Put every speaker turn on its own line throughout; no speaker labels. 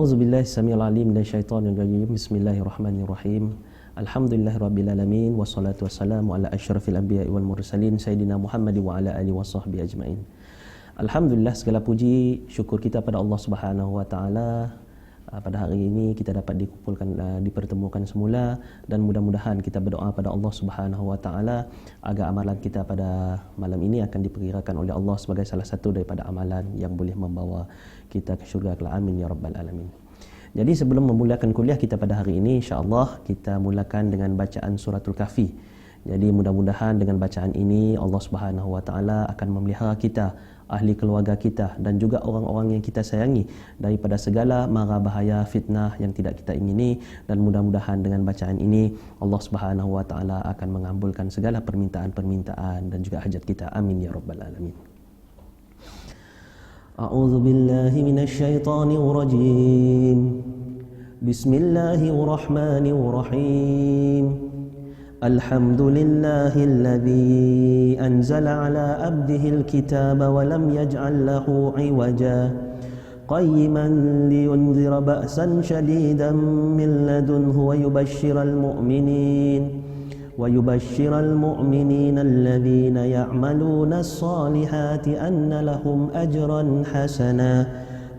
A'udzubillahi samiil alim minasyaitonir rajim. Bismillahirrahmanirrahim. Alhamdulillahirabbil alamin wassalatu wassalamu ala asyrafil anbiya'i wal mursalin sayyidina Muhammad wa ala alihi washabbihi ajmain. Alhamdulillah, segala puji syukur kita pada Allah Subhanahu wa taala. Pada hari ini kita dapat dipertemukan semula, dan mudah-mudahan kita berdoa pada Allah Subhanahu wa taala agar amalan kita pada malam ini akan diperkirakan oleh Allah sebagai salah satu daripada amalan yang boleh membawa kita ke syurga kelak. Amin ya rabbal alamin. Jadi sebelum memulakan kuliah kita pada hari ini, insya-Allah kita mulakan dengan bacaan suratul Kahfi. Jadi mudah-mudahan dengan bacaan ini Allah Subhanahu wa taala akan memelihara kita, ahli keluarga kita dan juga orang-orang yang kita sayangi daripada segala mara bahaya fitnah yang tidak kita ingini, dan mudah-mudahan dengan bacaan ini Allah Subhanahu wa taala akan mengabulkan segala permintaan-permintaan dan juga hajat kita. Amin ya rabbal alamin. A'udzu billahi minasyaitonir rajim. Bismillahirrahmanirrahim. Alhamdulillahilladzi anzala ala abdihil kitaba wa lam yaj'al lahu 'iwaja qayyiman liyunzira ba'san shadidan min ladunhu wa yubashshiral mu'minin alladhina ya'maluna as-salihati anna lahum ajran hasana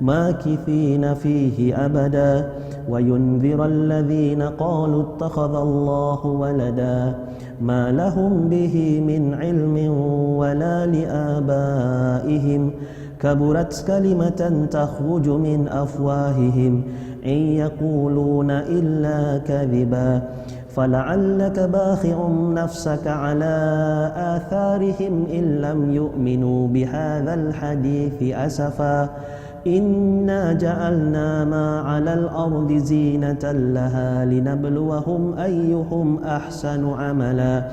makithina fihi abada wa yunzira alladhina qalu ittakhadha Allahu walada ma lahum bihi min ilmin wala liabaihim kaburat kalimatan takhruju min afwahihim in yaquluna illa kadhiba fala'allaka bakhi'un nafsaka ala atharihim in lam yu'minu bihadzal hadithi asafa Inna ja'alna ma 'alal ardi zinatan laha linabluwahum ayyuhum ahsanu 'amala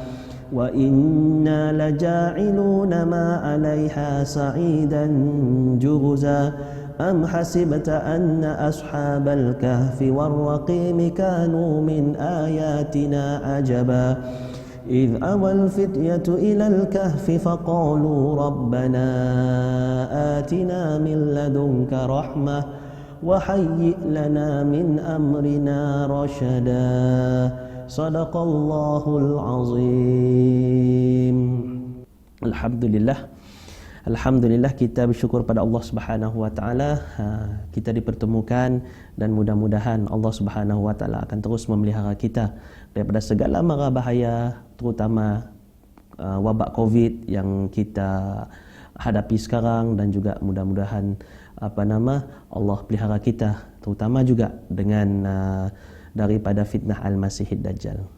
wa inna laja'iluna ma 'alayha sa'idan juruza am hasibta anna ashabal kahfi war-raqim kanu min ayatina ajaba إذ أوى الفتية إلى الكهف فقالوا ربنا آتنا من لدنك رحمة وهيئ لنا من أمرنا رشدا صدق الله العظيم. Alhamdulillah, kita bersyukur pada Allah Subhanahu wa taala kita dipertemukan, dan mudah-mudahan Allah Subhanahu wa taala akan terus memelihara kita daripada segala mara bahaya, terutama wabak Covid yang kita hadapi sekarang, dan juga mudah-mudahan Allah pelihara kita terutama juga dengan daripada fitnah Al-Masihid Dajjal.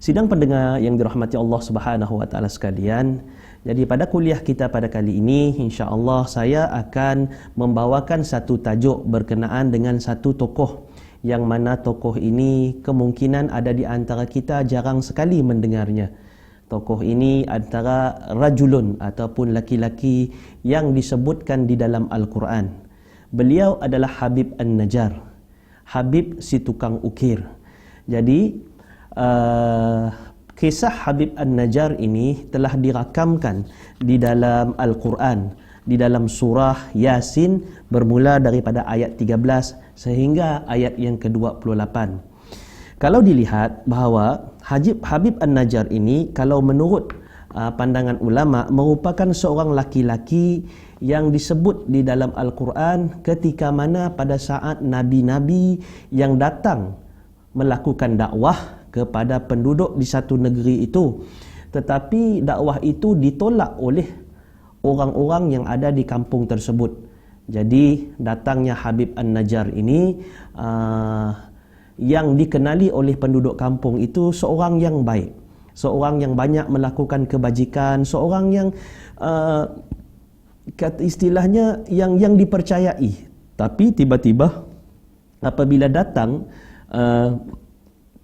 Sidang pendengar yang dirahmati Allah Subhanahu wa taala sekalian, jadi pada kuliah kita pada kali ini, insya-Allah saya akan membawakan satu tajuk berkenaan dengan satu tokoh, yang mana tokoh ini kemungkinan ada di antara kita jarang sekali mendengarnya. Tokoh ini antara rajulun ataupun laki-laki yang disebutkan di dalam Al-Quran. Beliau adalah Habib An-Najjar, Habib si tukang ukir. Jadi kisah Habib An-Najjar ini telah dirakamkan di dalam Al-Quran, di dalam surah Yasin, bermula daripada ayat 13 sehingga ayat yang ke-28. Kalau dilihat bahawa Habib An-Najjar ini, kalau menurut pandangan ulama, merupakan seorang laki-laki yang disebut di dalam Al-Quran ketika mana pada saat nabi-nabi yang datang melakukan dakwah kepada penduduk di satu negeri itu, tetapi dakwah itu ditolak oleh orang-orang yang ada di kampung tersebut. Jadi datangnya Habib An-Najjar ini yang dikenali oleh penduduk kampung itu seorang yang baik, seorang yang banyak melakukan kebajikan, seorang yang kata istilahnya yang dipercayai. Tapi tiba-tiba apabila datang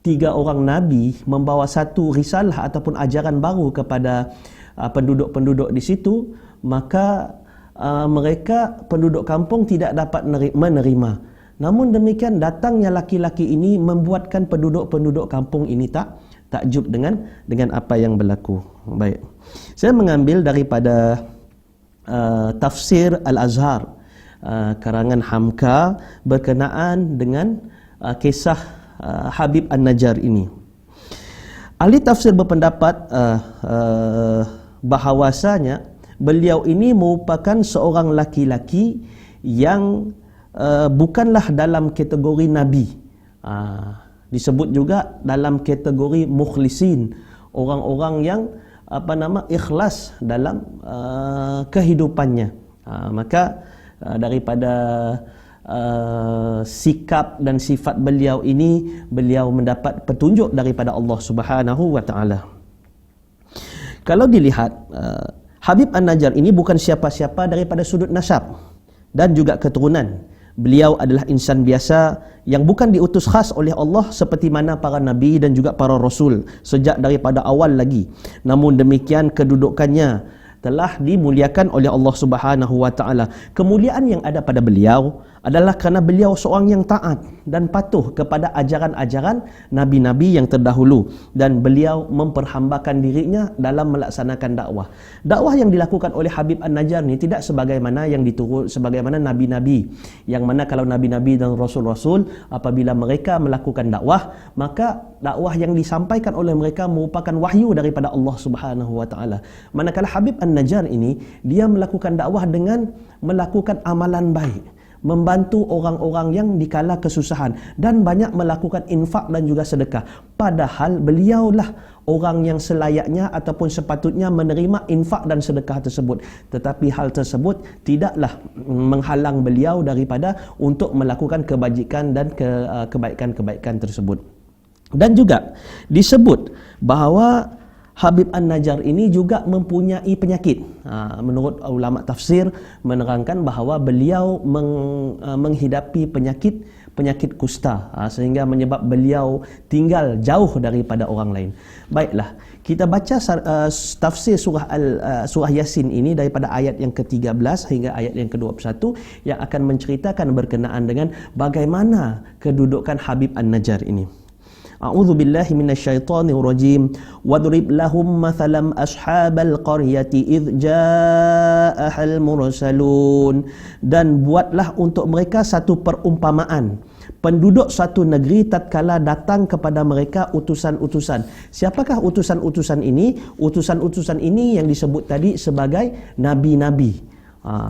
tiga orang nabi membawa satu risalah ataupun ajaran baru kepada penduduk-penduduk di situ, maka mereka penduduk kampung tidak dapat menerima. Namun demikian, datangnya laki-laki ini membuatkan penduduk-penduduk kampung ini takjub dengan apa yang berlaku. Baik. Saya mengambil daripada tafsir Al-Azhar karangan Hamka berkenaan dengan kisah Habib An-Najjar ini. Ahli tafsir berpendapat bahawasanya beliau ini merupakan seorang laki-laki yang bukanlah dalam kategori Nabi. Disebut juga dalam kategori mukhlisin, orang-orang yang ikhlas dalam kehidupannya. Maka daripada sikap dan sifat beliau ini, beliau mendapat petunjuk daripada Allah Subhanahu wa taala. Kalau dilihat, Habib An-Najjar ini bukan siapa-siapa daripada sudut nasab dan juga keturunan. Beliau adalah insan biasa yang bukan diutus khas oleh Allah seperti mana para nabi dan juga para rasul sejak daripada awal lagi. Namun demikian kedudukannya telah dimuliakan oleh Allah Subhanahu wa taala. Kemuliaan yang ada pada beliau adalah kerana beliau seorang yang taat dan patuh kepada ajaran-ajaran nabi-nabi yang terdahulu, dan beliau memperhambakan dirinya dalam melaksanakan dakwah. Dakwah yang dilakukan oleh Habib An-Najjar ni tidak sebagaimana yang diturut sebagaimana nabi-nabi, yang mana kalau nabi-nabi dan rasul-rasul apabila mereka melakukan dakwah, maka dakwah yang disampaikan oleh mereka merupakan wahyu daripada Allah Subhanahu wa taala. Manakala Habib An-Najjar ini, dia melakukan dakwah dengan melakukan amalan baik, membantu orang-orang yang dikala kesusahan, dan banyak melakukan infak dan juga sedekah. Padahal beliaulah orang yang selayaknya ataupun sepatutnya menerima infak dan sedekah tersebut. Tetapi hal tersebut tidaklah menghalang beliau daripada untuk melakukan kebajikan dan kebaikan-kebaikan tersebut. Dan juga disebut bahawa Habib An-Najjar ini juga mempunyai penyakit. Menurut ulama tafsir menerangkan bahawa beliau menghidapi penyakit kusta, sehingga menyebab beliau tinggal jauh daripada orang lain. Baiklah, kita baca tafsir surah Yasin ini daripada ayat yang ke-13 hingga ayat yang ke-21 yang akan menceritakan berkenaan dengan bagaimana kedudukan Habib An-Najjar ini. A'udzu billahi minasyaitonir rajim. Wadrib lahum mathalan ashabal qaryati idz jaa'ahal mursalun. Dan buatlah untuk mereka satu perumpamaan penduduk satu negeri tatkala datang kepada mereka utusan-utusan. Siapakah utusan-utusan ini? Utusan-utusan ini yang disebut tadi sebagai nabi-nabi.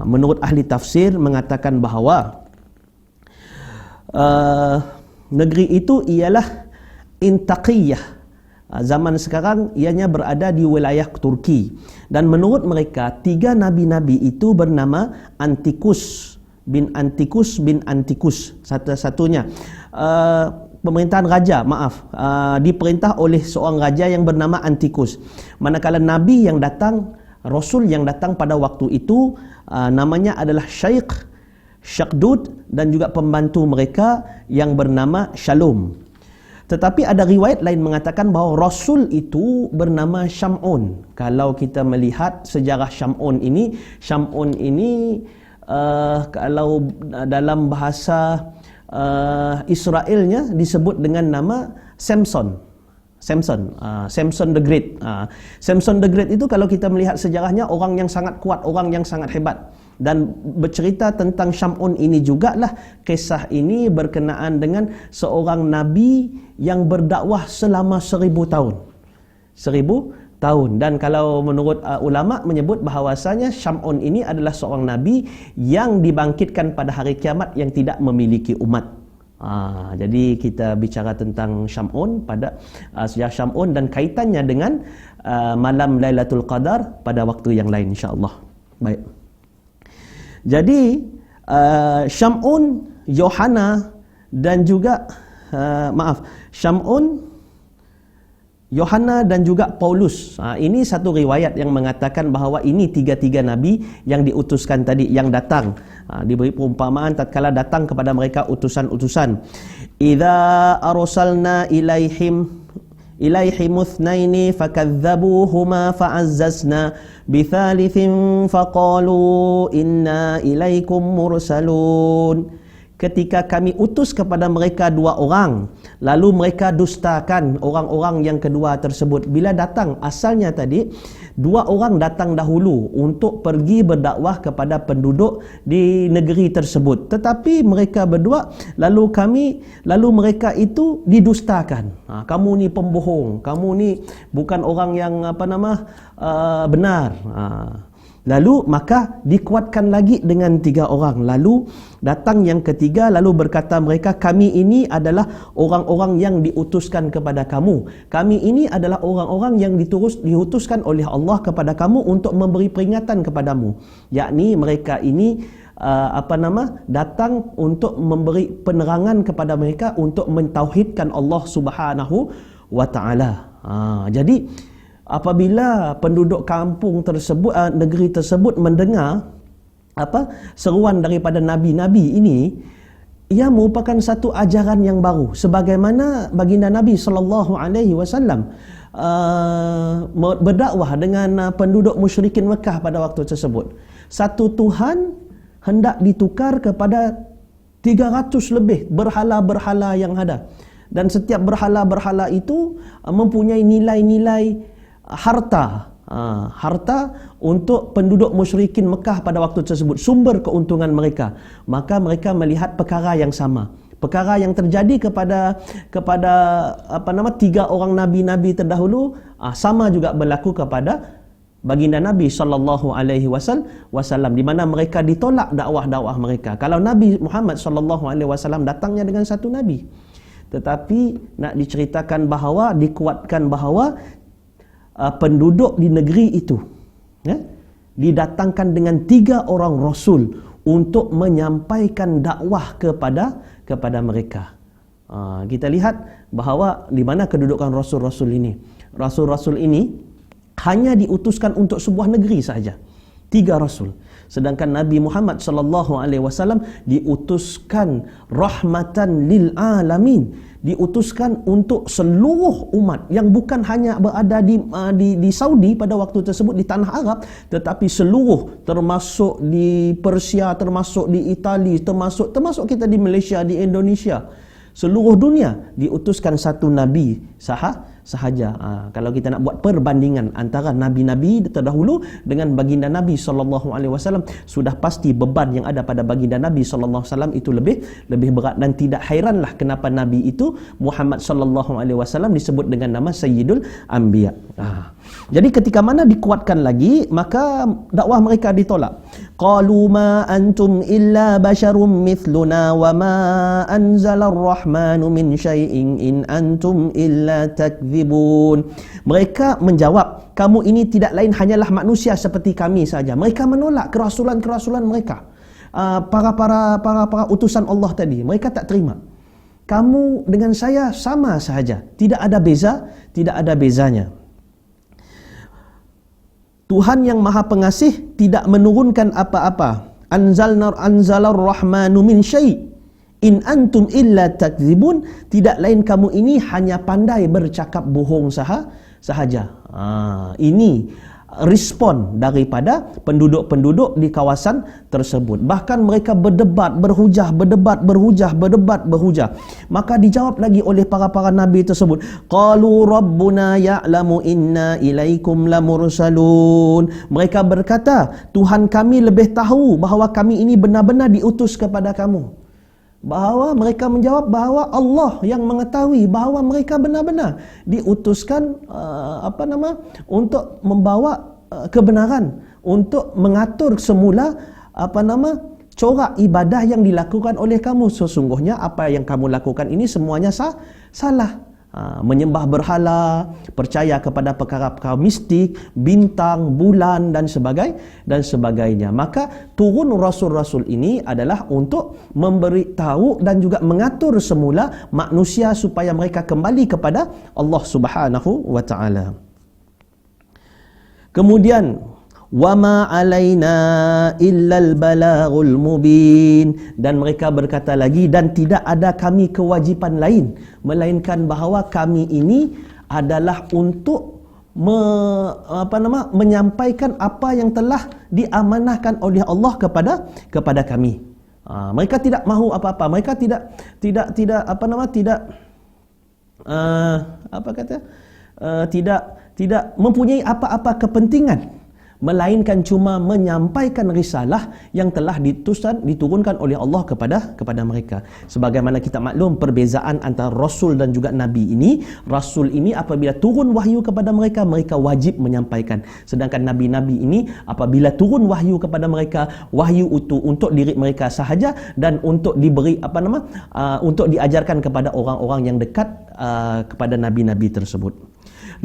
Menurut ahli tafsir mengatakan bahawa negeri itu ialah Intaqiyah. Zaman sekarang ianya berada di wilayah Turki, dan menurut mereka tiga nabi-nabi itu bernama Antikus bin Antikus. Satu-satunya pemerintahan raja, diperintah oleh seorang raja yang bernama Antikus. Manakala nabi yang datang, rasul yang datang pada waktu itu namanya adalah Syekh Syakdud, dan juga pembantu mereka yang bernama Shalom. Tetapi ada riwayat lain mengatakan bahawa Rasul itu bernama Syam'un. Kalau kita melihat sejarah Syam'un ini kalau dalam bahasa Israelnya disebut dengan nama Samson the Great. Samson the Great itu kalau kita melihat sejarahnya orang yang sangat kuat, orang yang sangat hebat. Dan bercerita tentang Syam'un ini jugalah kisah ini berkenaan dengan seorang nabi yang berdakwah selama 1000 tahun. 1000 tahun. Dan kalau menurut ulama menyebut bahawasanya Syam'un ini adalah seorang nabi yang dibangkitkan pada hari kiamat yang tidak memiliki umat. Jadi kita bicara tentang Syam'un pada sejarah Syam'un dan kaitannya dengan malam Lailatul Qadar pada waktu yang lain, insya-Allah. Baik. Jadi Syam'un, Yohana dan juga Syam'un, Yohana dan juga Paulus. Ini satu riwayat yang mengatakan bahawa ini tiga-tiga nabi yang diutuskan tadi, yang datang. Diberi perumpamaan tatkala datang kepada mereka utusan-utusan. Idza arsalna ilaihim ithnaini fakadzabuhuma fa'azzazna bithalithin faqalu inna ilaikum mursalun. ketika kami utus kepada mereka 2 orang, lalu mereka dustakan orang-orang yang kedua tersebut. Bila datang, asalnya tadi 2 orang datang dahulu untuk pergi berdakwah kepada penduduk di negeri tersebut, tetapi mereka berdua lalu mereka itu didustakan. Kamu ni pembohong, kamu ni bukan orang yang benar. Lalu maka dikuatkan lagi dengan 3 orang. Lalu datang yang ketiga, lalu berkata mereka, kami ini adalah orang-orang yang diutuskan kepada kamu. Kami ini adalah orang-orang yang diutuskan oleh Allah kepada kamu untuk memberi peringatan kepadamu. Yakni mereka ini datang untuk memberi penerangan kepada mereka untuk mentauhidkan Allah Subhanahu wa taala. Jadi apabila penduduk kampung tersebut, negeri tersebut mendengar seruan daripada nabi-nabi ini, ia merupakan satu ajaran yang baru, sebagaimana baginda Nabi sallallahu alaihi wasallam berdakwah dengan penduduk musyrikin Mekah pada waktu tersebut. Satu Tuhan hendak ditukar kepada 300 lebih berhala-berhala yang ada, dan setiap berhala-berhala itu mempunyai nilai-nilai harta untuk penduduk musyrikin Mekah pada waktu tersebut, sumber keuntungan mereka. Maka mereka melihat perkara yang sama, perkara yang terjadi kepada 3 orang nabi-nabi terdahulu, sama juga berlaku kepada baginda Nabi sallallahu alaihi wasallam, di mana mereka ditolak dakwah-dakwah mereka. Kalau Nabi Muhammad sallallahu alaihi wasallam datangnya dengan satu nabi, tetapi nak diceritakan bahawa, dikuatkan bahawa penduduk di negeri itu didatangkan dengan 3 orang rasul untuk menyampaikan dakwah kepada mereka. Kita lihat bahawa di mana kedudukan rasul-rasul ini. Rasul-rasul ini hanya diutuskan untuk sebuah negeri sahaja, 3 rasul. Sedangkan Nabi Muhammad sallallahu alaihi wasallam diutuskan rahmatan lil alamin, diutuskan untuk seluruh umat yang bukan hanya berada di Saudi pada waktu tersebut, di tanah Arab, tetapi seluruh, termasuk di Persia, termasuk di Itali, termasuk kita di Malaysia, di Indonesia. Seluruh dunia diutuskan satu nabi sahaja. Kalau kita nak buat perbandingan antara nabi-nabi terdahulu dengan baginda Nabi sallallahu alaihi wasallam, sudah pasti beban yang ada pada baginda Nabi sallallahu alaihi wasallam itu lebih berat, dan tidak hairanlah kenapa nabi itu Muhammad sallallahu alaihi wasallam disebut dengan nama Sayyidul Anbiya. Jadi ketika mana dikuatkan lagi, maka dakwah mereka ditolak. Qalu ma antum illa basyarum mithluna wa ma anzalar rahmanu min syai'in in antum illa takdzibun. Mereka menjawab, kamu ini tidak lain hanyalah manusia seperti kami saja. Mereka menolak kerasulan-kerasulan mereka, para utusan Allah tadi. Mereka tak terima. Kamu dengan saya sama sahaja, tidak ada bezanya. Tuhan yang Maha Pengasih tidak menurunkan apa-apa. Anzalar rahmanu min syai' in antum illa takdzibun. Tidak lain kamu ini hanya pandai bercakap bohong sahaja. Ini respon daripada penduduk-penduduk di kawasan tersebut. Bahkan mereka berdebat, berhujah. Maka dijawab lagi oleh para nabi tersebut. Qalu rabbuna ya'lamu inna ilaikum lamursalun. Mereka berkata, Tuhan kami lebih tahu bahawa kami ini benar-benar diutus kepada kamu. Bahawa mereka menjawab bahawa Allah yang mengetahui bahawa mereka benar-benar diutuskan untuk membawa kebenaran, untuk mengatur semula corak ibadah yang dilakukan oleh kamu. Sesungguhnya apa yang kamu lakukan ini semuanya salah. Menyembah berhala, percaya kepada perkara-perkara mistik, bintang, bulan dan sebagainya. Maka turun rasul-rasul ini adalah untuk memberitahu dan juga mengatur semula manusia supaya mereka kembali kepada Allah Subhanahu wa taala. Kemudian wama alaina illal balaghul mubin, dan mereka berkata lagi, dan tidak ada kami kewajipan lain melainkan bahawa kami ini adalah untuk menyampaikan apa yang telah diamanahkan oleh Allah kepada kami. Mereka tidak mahu apa-apa. Mereka tidak apa nama, tidak apa kata, tidak mempunyai apa-apa kepentingan, melainkan cuma menyampaikan risalah yang telah diturunkan oleh Allah kepada mereka. Sebagaimana kita maklum perbezaan antara rasul dan juga nabi ini, rasul ini apabila turun wahyu kepada mereka, mereka wajib menyampaikan. Sedangkan nabi-nabi ini apabila turun wahyu kepada mereka, wahyu itu untuk diri mereka sahaja dan untuk diberi apa nama, untuk diajarkan kepada orang-orang yang dekat kepada nabi-nabi tersebut.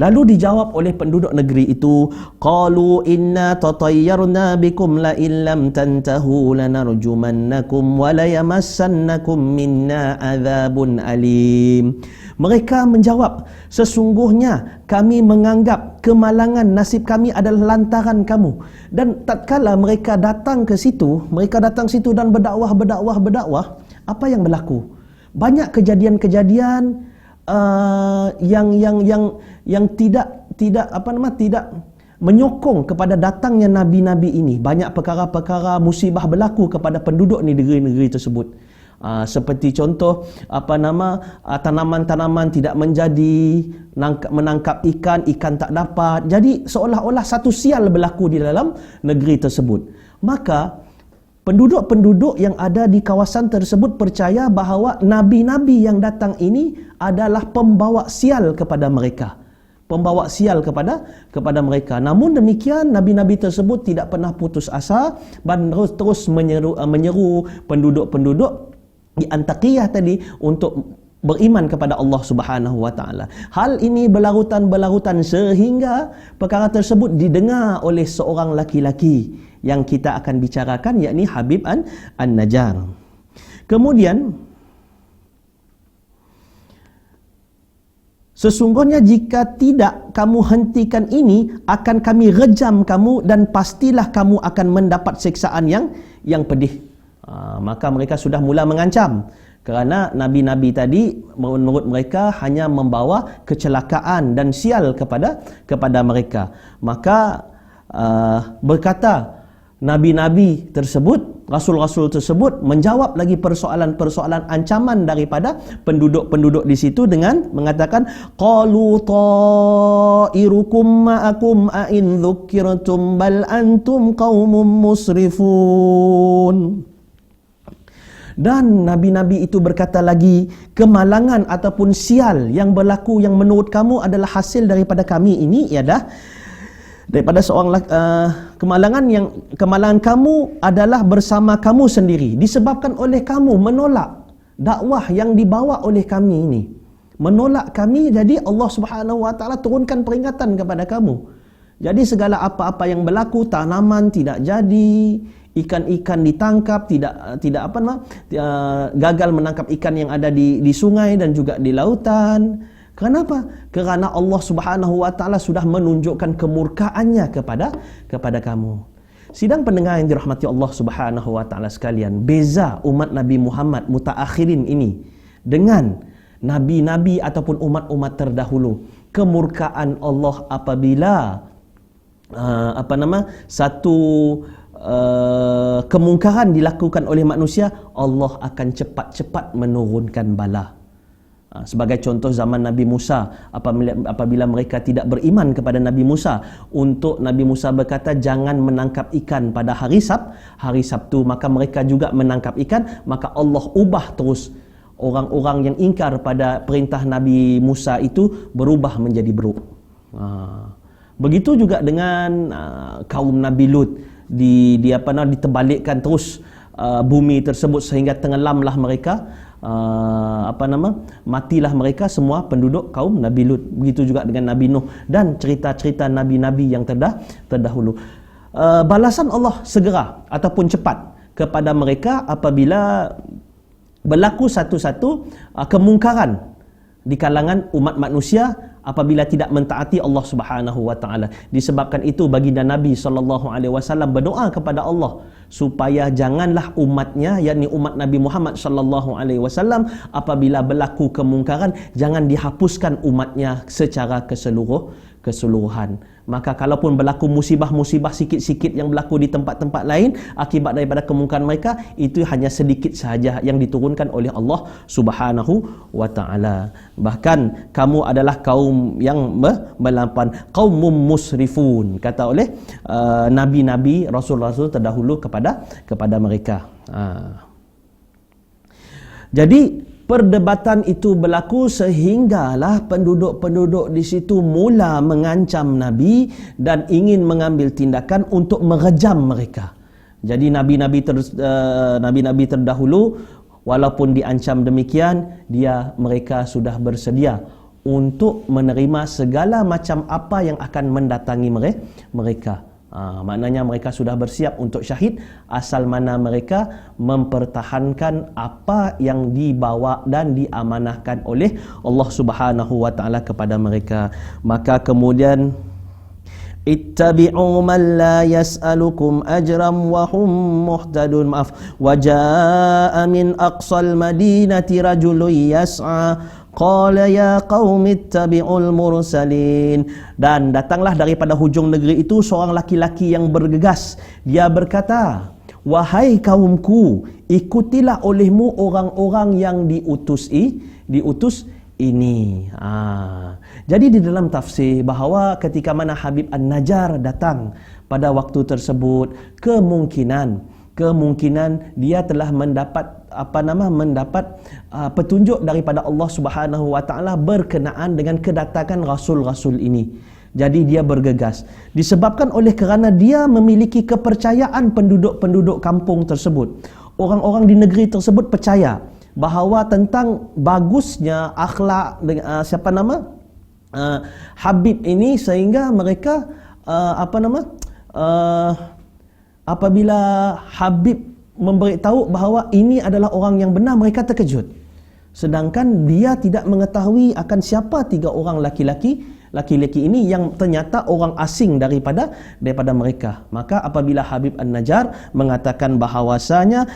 Lalu dijawab oleh penduduk negeri itu, qalu inna tatayyarna bikum la illam tantahu lanarjumannakum wa la yamassannakum minna adzabun alim. Mereka menjawab, sesungguhnya kami menganggap kemalangan nasib kami adalah lantaran kamu. Dan tatkala mereka datang situ dan berdakwah, apa yang berlaku? Banyak kejadian-kejadian yang tidak apa nama, tidak menyokong kepada datangnya nabi-nabi ini. Banyak perkara-perkara musibah berlaku kepada penduduk negeri-negeri tersebut. Seperti contoh apa nama, tanaman-tanaman tidak menjadi, menangkap ikan tak dapat. Jadi seolah-olah satu sial berlaku di dalam negeri tersebut. Maka penduduk-penduduk yang ada di kawasan tersebut percaya bahawa nabi-nabi yang datang ini adalah pembawa sial kepada mereka. Pembawa sial kepada mereka. Namun demikian, nabi-nabi tersebut tidak pernah putus asa dan terus menyeru penduduk-penduduk di Antakiyah tadi untuk beriman kepada Allah Subhanahu wa taala. Hal ini berlarutan sehingga perkara tersebut didengar oleh seorang laki-laki yang kita akan bicarakan, yakni Habib An-Najjar. Kemudian, sesungguhnya jika tidak kamu hentikan ini, akan kami rejam kamu dan pastilah kamu akan mendapat siksaan yang pedih. Maka mereka sudah mula mengancam, kerana nabi-nabi tadi menurut mereka hanya membawa kecelakaan dan sial kepada mereka. Maka berkata nabi-nabi tersebut, rasul-rasul tersebut menjawab lagi persoalan-persoalan ancaman daripada penduduk-penduduk di situ dengan mengatakan, qalu ta'irukum ma'akum a in dzukirtum bal antum qaumun musrifun. Dan nabi-nabi itu berkata lagi, kemalangan ataupun sial yang berlaku yang menurut kamu adalah hasil daripada kami ini ialah daripada seorang kemalangan kamu adalah bersama kamu sendiri, disebabkan oleh kamu menolak dakwah yang dibawa oleh kami ini. Menolak kami, jadi Allah Subhanahu wa taala turunkan peringatan kepada kamu. Jadi segala apa-apa yang berlaku, tanaman tidak jadi, ikan-ikan ditangkap, tidak gagal menangkap ikan yang ada di sungai dan juga di lautan. Kenapa? Kerana Allah Subhanahu wa taala sudah menunjukkan kemurkaannya kepada kamu. Sidang pendengar yang dirahmati Allah Subhanahu wa taala sekalian, beza umat Nabi Muhammad mutaakhirin ini dengan nabi-nabi ataupun umat-umat terdahulu. Kemurkaan Allah apabila satu kemungkaran dilakukan oleh manusia, Allah akan cepat-cepat menurunkan bala. Sebagai contoh zaman Nabi Musa, apabila mereka tidak beriman kepada Nabi Musa, untuk Nabi Musa berkata jangan menangkap ikan pada hari Sabtu, maka mereka juga menangkap ikan, maka Allah ubah terus orang-orang yang ingkar pada perintah Nabi Musa itu berubah menjadi beruk. Begitu juga dengan kaum Nabi Lut, diterbalikkan terus bumi tersebut sehingga tenggelamlah mereka. Matilah mereka semua penduduk kaum Nabi Lut. Begitu juga dengan Nabi Nuh dan cerita-cerita nabi-nabi yang terdahulu. Balasan Allah segera ataupun cepat kepada mereka apabila berlaku satu-satu kemungkaran di kalangan umat manusia apabila tidak mentaati Allah Subhanahu wa taala. Disebabkan itu baginda Nabi SAW berdoa kepada Allah supaya janganlah umatnya, yakni umat Nabi Muhammad SAW, apabila berlaku kemungkaran jangan dihapuskan umatnya secara keseluruhan. Maka kalaupun berlaku musibah-musibah sikit-sikit yang berlaku di tempat-tempat lain akibat daripada kemungkaran mereka, itu hanya sedikit sahaja yang diturunkan oleh Allah Subhanahu wa taala. Bahkan kamu adalah kaum yang melampaui, qaumum musrifun, kata oleh nabi-nabi, rasul-rasul terdahulu kepada mereka. Jadi perdebatan itu berlaku sehinggalah penduduk-penduduk di situ mula mengancam Nabi dan ingin mengambil tindakan untuk merejam mereka. Jadi nabi-nabi terdahulu walaupun diancam demikian, mereka sudah bersedia untuk menerima segala macam apa yang akan mendatangi mereka. Maknanya mereka sudah bersiap untuk syahid asal mana mereka mempertahankan apa yang dibawa dan diamanahkan oleh Allah Subhanahu wa taala kepada mereka. Maka kemudian ittabi'u man la yas'alukum ajran wa hum muhtadun. Wa jaa'a min aqsal madinati rajulun yas'a qala ya qaumi ittabi'ul mursalin. Dan datanglah daripada hujung negeri itu seorang laki-laki yang bergegas. Dia berkata, wahai kaumku, ikutilah olehmu orang-orang yang diutus ini. Jadi di dalam tafsir bahawa ketika mana Habib An-Najjar datang pada waktu tersebut, kemungkinan dia telah mendapat petunjuk daripada Allah Subhanahu wa taala berkenaan dengan kedatangan rasul-rasul ini. Jadi dia bergegas disebabkan oleh kerana dia memiliki kepercayaan penduduk-penduduk kampung tersebut. Orang-orang di negeri tersebut percaya bahawa tentang bagusnya akhlak Habib ini, sehingga mereka apabila Habib memberitahu bahawa ini adalah orang yang benar, mereka terkejut. Sedangkan dia tidak mengetahui akan siapa 3 orang laki-laki ini yang ternyata orang asing daripada mereka. Maka apabila Habib An-Najjar mengatakan bahawasanya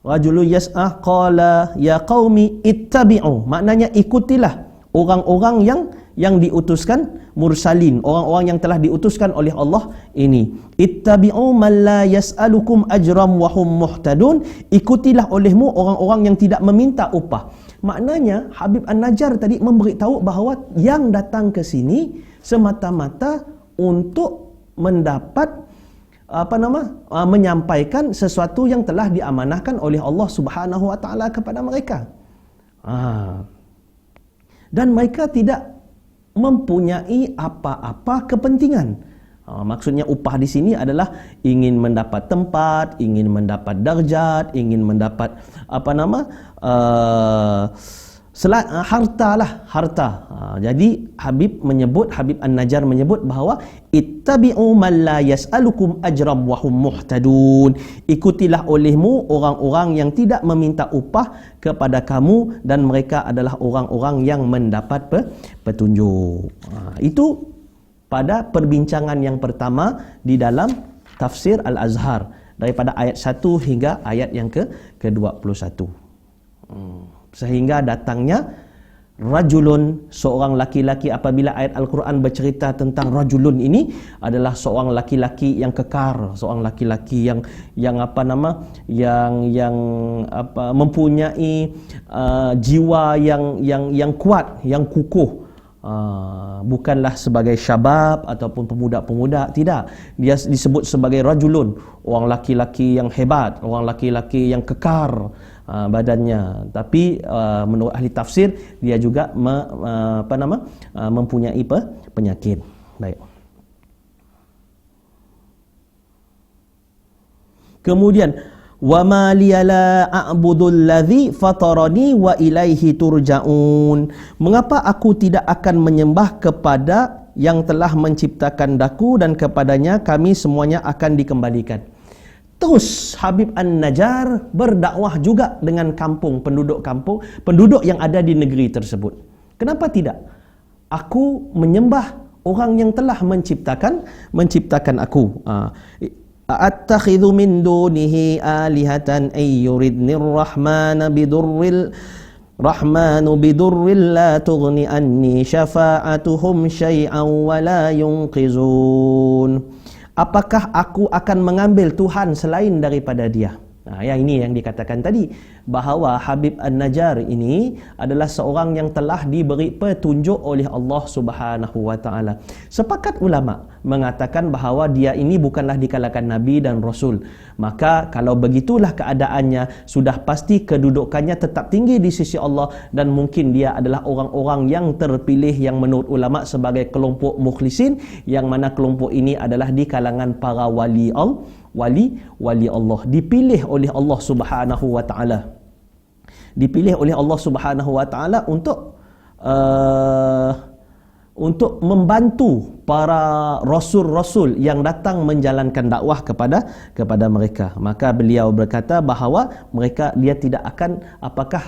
rajulun yas'ah qala ya qaumi ittabi'u, maknanya ikutilah orang-orang yang diutuskan mursalin, orang-orang yang telah diutuskan oleh Allah ini. Ittabi'u man la yas'alukum ajram wa hum muhtadun, ikutilah olehmu orang-orang yang tidak meminta upah. Maknanya Habib An-Najjar tadi memberitahu bahawa yang datang ke sini semata-mata untuk mendapat menyampaikan sesuatu yang telah diamanahkan oleh Allah Subhanahu wa taala kepada mereka. Dan mereka tidak mempunyai apa-apa kepentingan. Maksudnya upah di sini adalah ingin mendapat tempat, ingin mendapat darjat, ingin mendapat harta. Jadi Habib An-Najjar menyebut bahawa ittabi'u man la yas'alukum ajram wa hum muhtadun, ikutilah olehmu orang-orang yang tidak meminta upah kepada kamu dan mereka adalah orang-orang yang mendapat petunjuk. Itu pada perbincangan yang pertama di dalam tafsir Al-Azhar daripada ayat 1 hingga ayat yang ke-21. Sehingga datangnya rajulun, seorang laki-laki. Apabila ayat Al-Quran bercerita tentang rajulun ini adalah seorang laki-laki yang kekar, seorang laki-laki yang mempunyai jiwa yang kuat, yang kukuh. Bukanlah sebagai syabab ataupun pemuda-pemuda, tidak. Dia disebut sebagai rajulun, orang laki-laki yang hebat, orang laki-laki yang kekar badannya. Tapi menurut ahli tafsir dia juga mempunyai penyakit. Baik. Kemudian wa ma liyala a'budul ladzi fatarani wa ilaihi turja'un, mengapa aku tidak akan menyembah kepada yang telah menciptakan daku dan kepadanya kami semuanya akan dikembalikan. Terus Habib An-Najjar berdakwah juga dengan penduduk yang ada di negeri tersebut. Kenapa tidak? Aku menyembah orang yang telah menciptakan aku. Attakhidhu min dunihi alihatan ay yuridnir rahmana bidurril Rahmanu bidurril la tughni anni syafa'atuhum syai'an wa la yunqizun. Apakah aku akan mengambil Tuhan selain daripada dia? Yang ini yang dikatakan tadi, bahawa Habib An-Najjar ini adalah seorang yang telah diberi petunjuk oleh Allah Subhanahu wa taala. Sepakat ulama mengatakan bahawa dia ini bukanlah di kalangan nabi dan rasul. Maka kalau begitulah keadaannya, sudah pasti kedudukannya tetap tinggi di sisi Allah, dan mungkin dia adalah orang-orang yang terpilih yang menurut ulama sebagai kelompok mukhlisin, yang mana kelompok ini adalah di kalangan para wali Allah, dipilih oleh Allah Subhanahu wa taala. Dipilih oleh Allah Subhanahu wa taala untuk membantu para rasul-rasul yang datang menjalankan dakwah kepada mereka. Maka beliau berkata bahawa dia tidak akan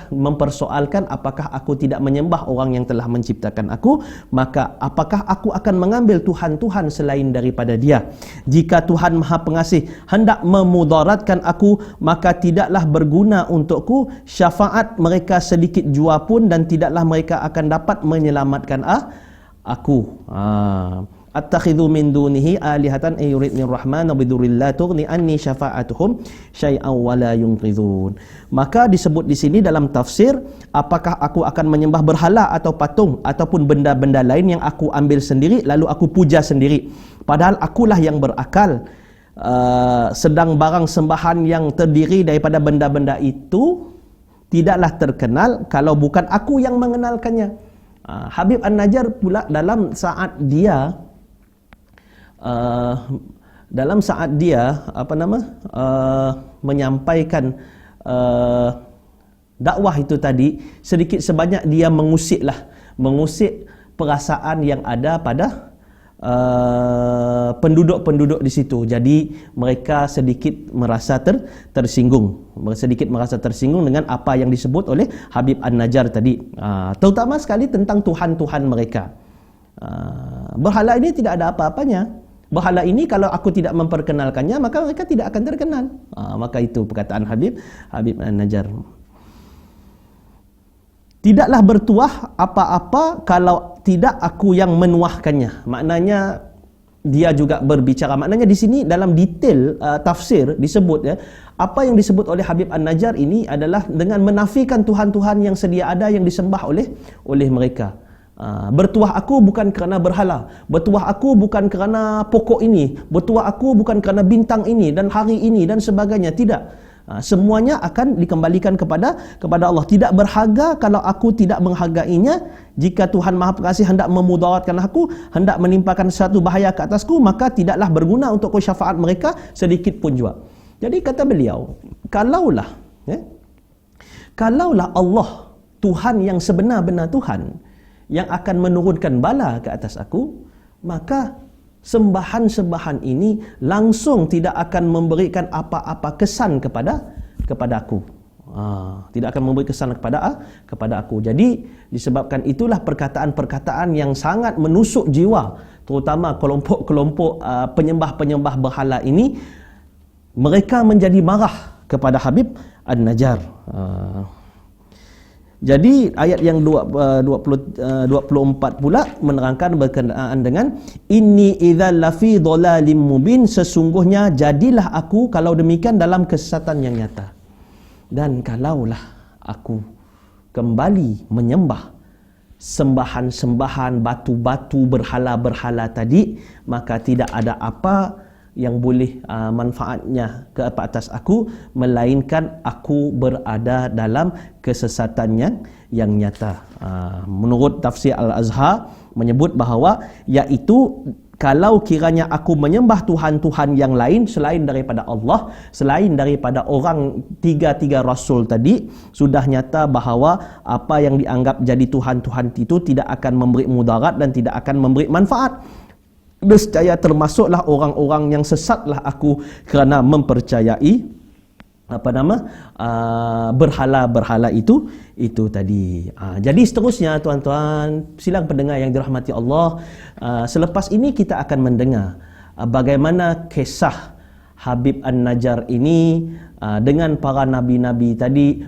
mempersoalkan apakah aku tidak menyembah orang yang telah menciptakan aku, maka apakah aku akan mengambil Tuhan-Tuhan selain daripada dia. Jika Tuhan Maha Pengasih hendak memudaratkan aku, maka tidaklah berguna untukku syafaat mereka sedikit jua pun, dan tidaklah mereka akan dapat menyelamatkan aku. Attakhidhu min dunihi alihatan ay yuridni rahman bidurril la tughni anni syafa'atuhum syai'an wa la yunqidhun. Maka disebut di sini dalam tafsir, apakah aku akan menyembah berhala atau patung ataupun benda-benda lain yang aku ambil sendiri lalu aku puja sendiri, padahal akulah yang berakal, sedang barang sembahan yang terdiri daripada benda-benda itu tidaklah terkenal kalau bukan aku yang mengenalkannya. Habib An-Najjar pula dalam saat dia menyampaikan dakwah itu tadi, sedikit sebanyak dia mengusik perasaan yang ada pada penduduk-penduduk di situ. Jadi mereka sedikit merasa tersinggung dengan apa yang disebut oleh Habib An-Najjar tadi, terutama sekali tentang Tuhan-Tuhan mereka. Berhala ini tidak ada apa-apanya. Berhala ini kalau aku tidak memperkenalkannya, maka mereka tidak akan terkenal. Maka itu perkataan Habib An-Najjar. Tidaklah bertuah apa-apa kalau tidak aku yang menuahkannya. Maknanya dia juga berbicara. Maknanya di sini dalam detail tafsir disebut, apa yang disebut oleh Habib An-Najjar ini adalah dengan menafikan Tuhan-Tuhan yang sedia ada yang disembah oleh mereka. Bertuah aku bukan kerana berhala, bertuah aku bukan kerana pokok ini, bertuah aku bukan kerana bintang ini dan hari ini dan sebagainya. Tidak. Semuanya akan dikembalikan kepada Allah. Tidak berharga kalau aku tidak menghargainya. Jika Tuhan Maha Pengasih hendak memudaratkan aku, hendak menimpakan satu bahaya ke atasku, maka tidaklah berguna untuk syafaat mereka sedikit pun jua. Jadi kata beliau, kalaulah Allah, Tuhan yang sebenar-benar Tuhan, yang akan menurunkan bala ke atas aku, maka sembahan-sembahan ini langsung tidak akan memberikan apa-apa kesan kepada aku. Tidak akan memberi kesan kepada aku. Jadi disebabkan itulah perkataan-perkataan yang sangat menusuk jiwa, terutama kelompok-kelompok penyembah-penyembah berhala ini, mereka menjadi marah kepada Habib An-Najjar. Jadi ayat yang 24 pula menerangkan berkenaan dengan inni idzal lafi dhalalim mubin, sesungguhnya jadilah aku kalau demikian dalam kesesatan yang nyata. Dan kalaulah aku kembali menyembah sembahan-sembahan batu-batu berhala-berhala tadi, maka tidak ada apa yang boleh manfaatnya ke atas aku, melainkan aku berada dalam kesesatan yang nyata. Menurut tafsir Al-Azhar menyebut bahawa iaitu kalau kiranya aku menyembah Tuhan-Tuhan yang lain selain daripada Allah, selain daripada orang tiga rasul tadi, sudah nyata bahawa apa yang dianggap jadi Tuhan-Tuhan itu tidak akan memberi mudarat dan tidak akan memberi manfaat. Nescaya termasuklah orang-orang yang sesatlah aku kerana mempercayai berhala-berhala itu tadi. Jadi seterusnya tuan-tuan silang pendengar yang dirahmati Allah, selepas ini kita akan mendengar bagaimana kisah Habib An-Najjar ini dengan para nabi-nabi tadi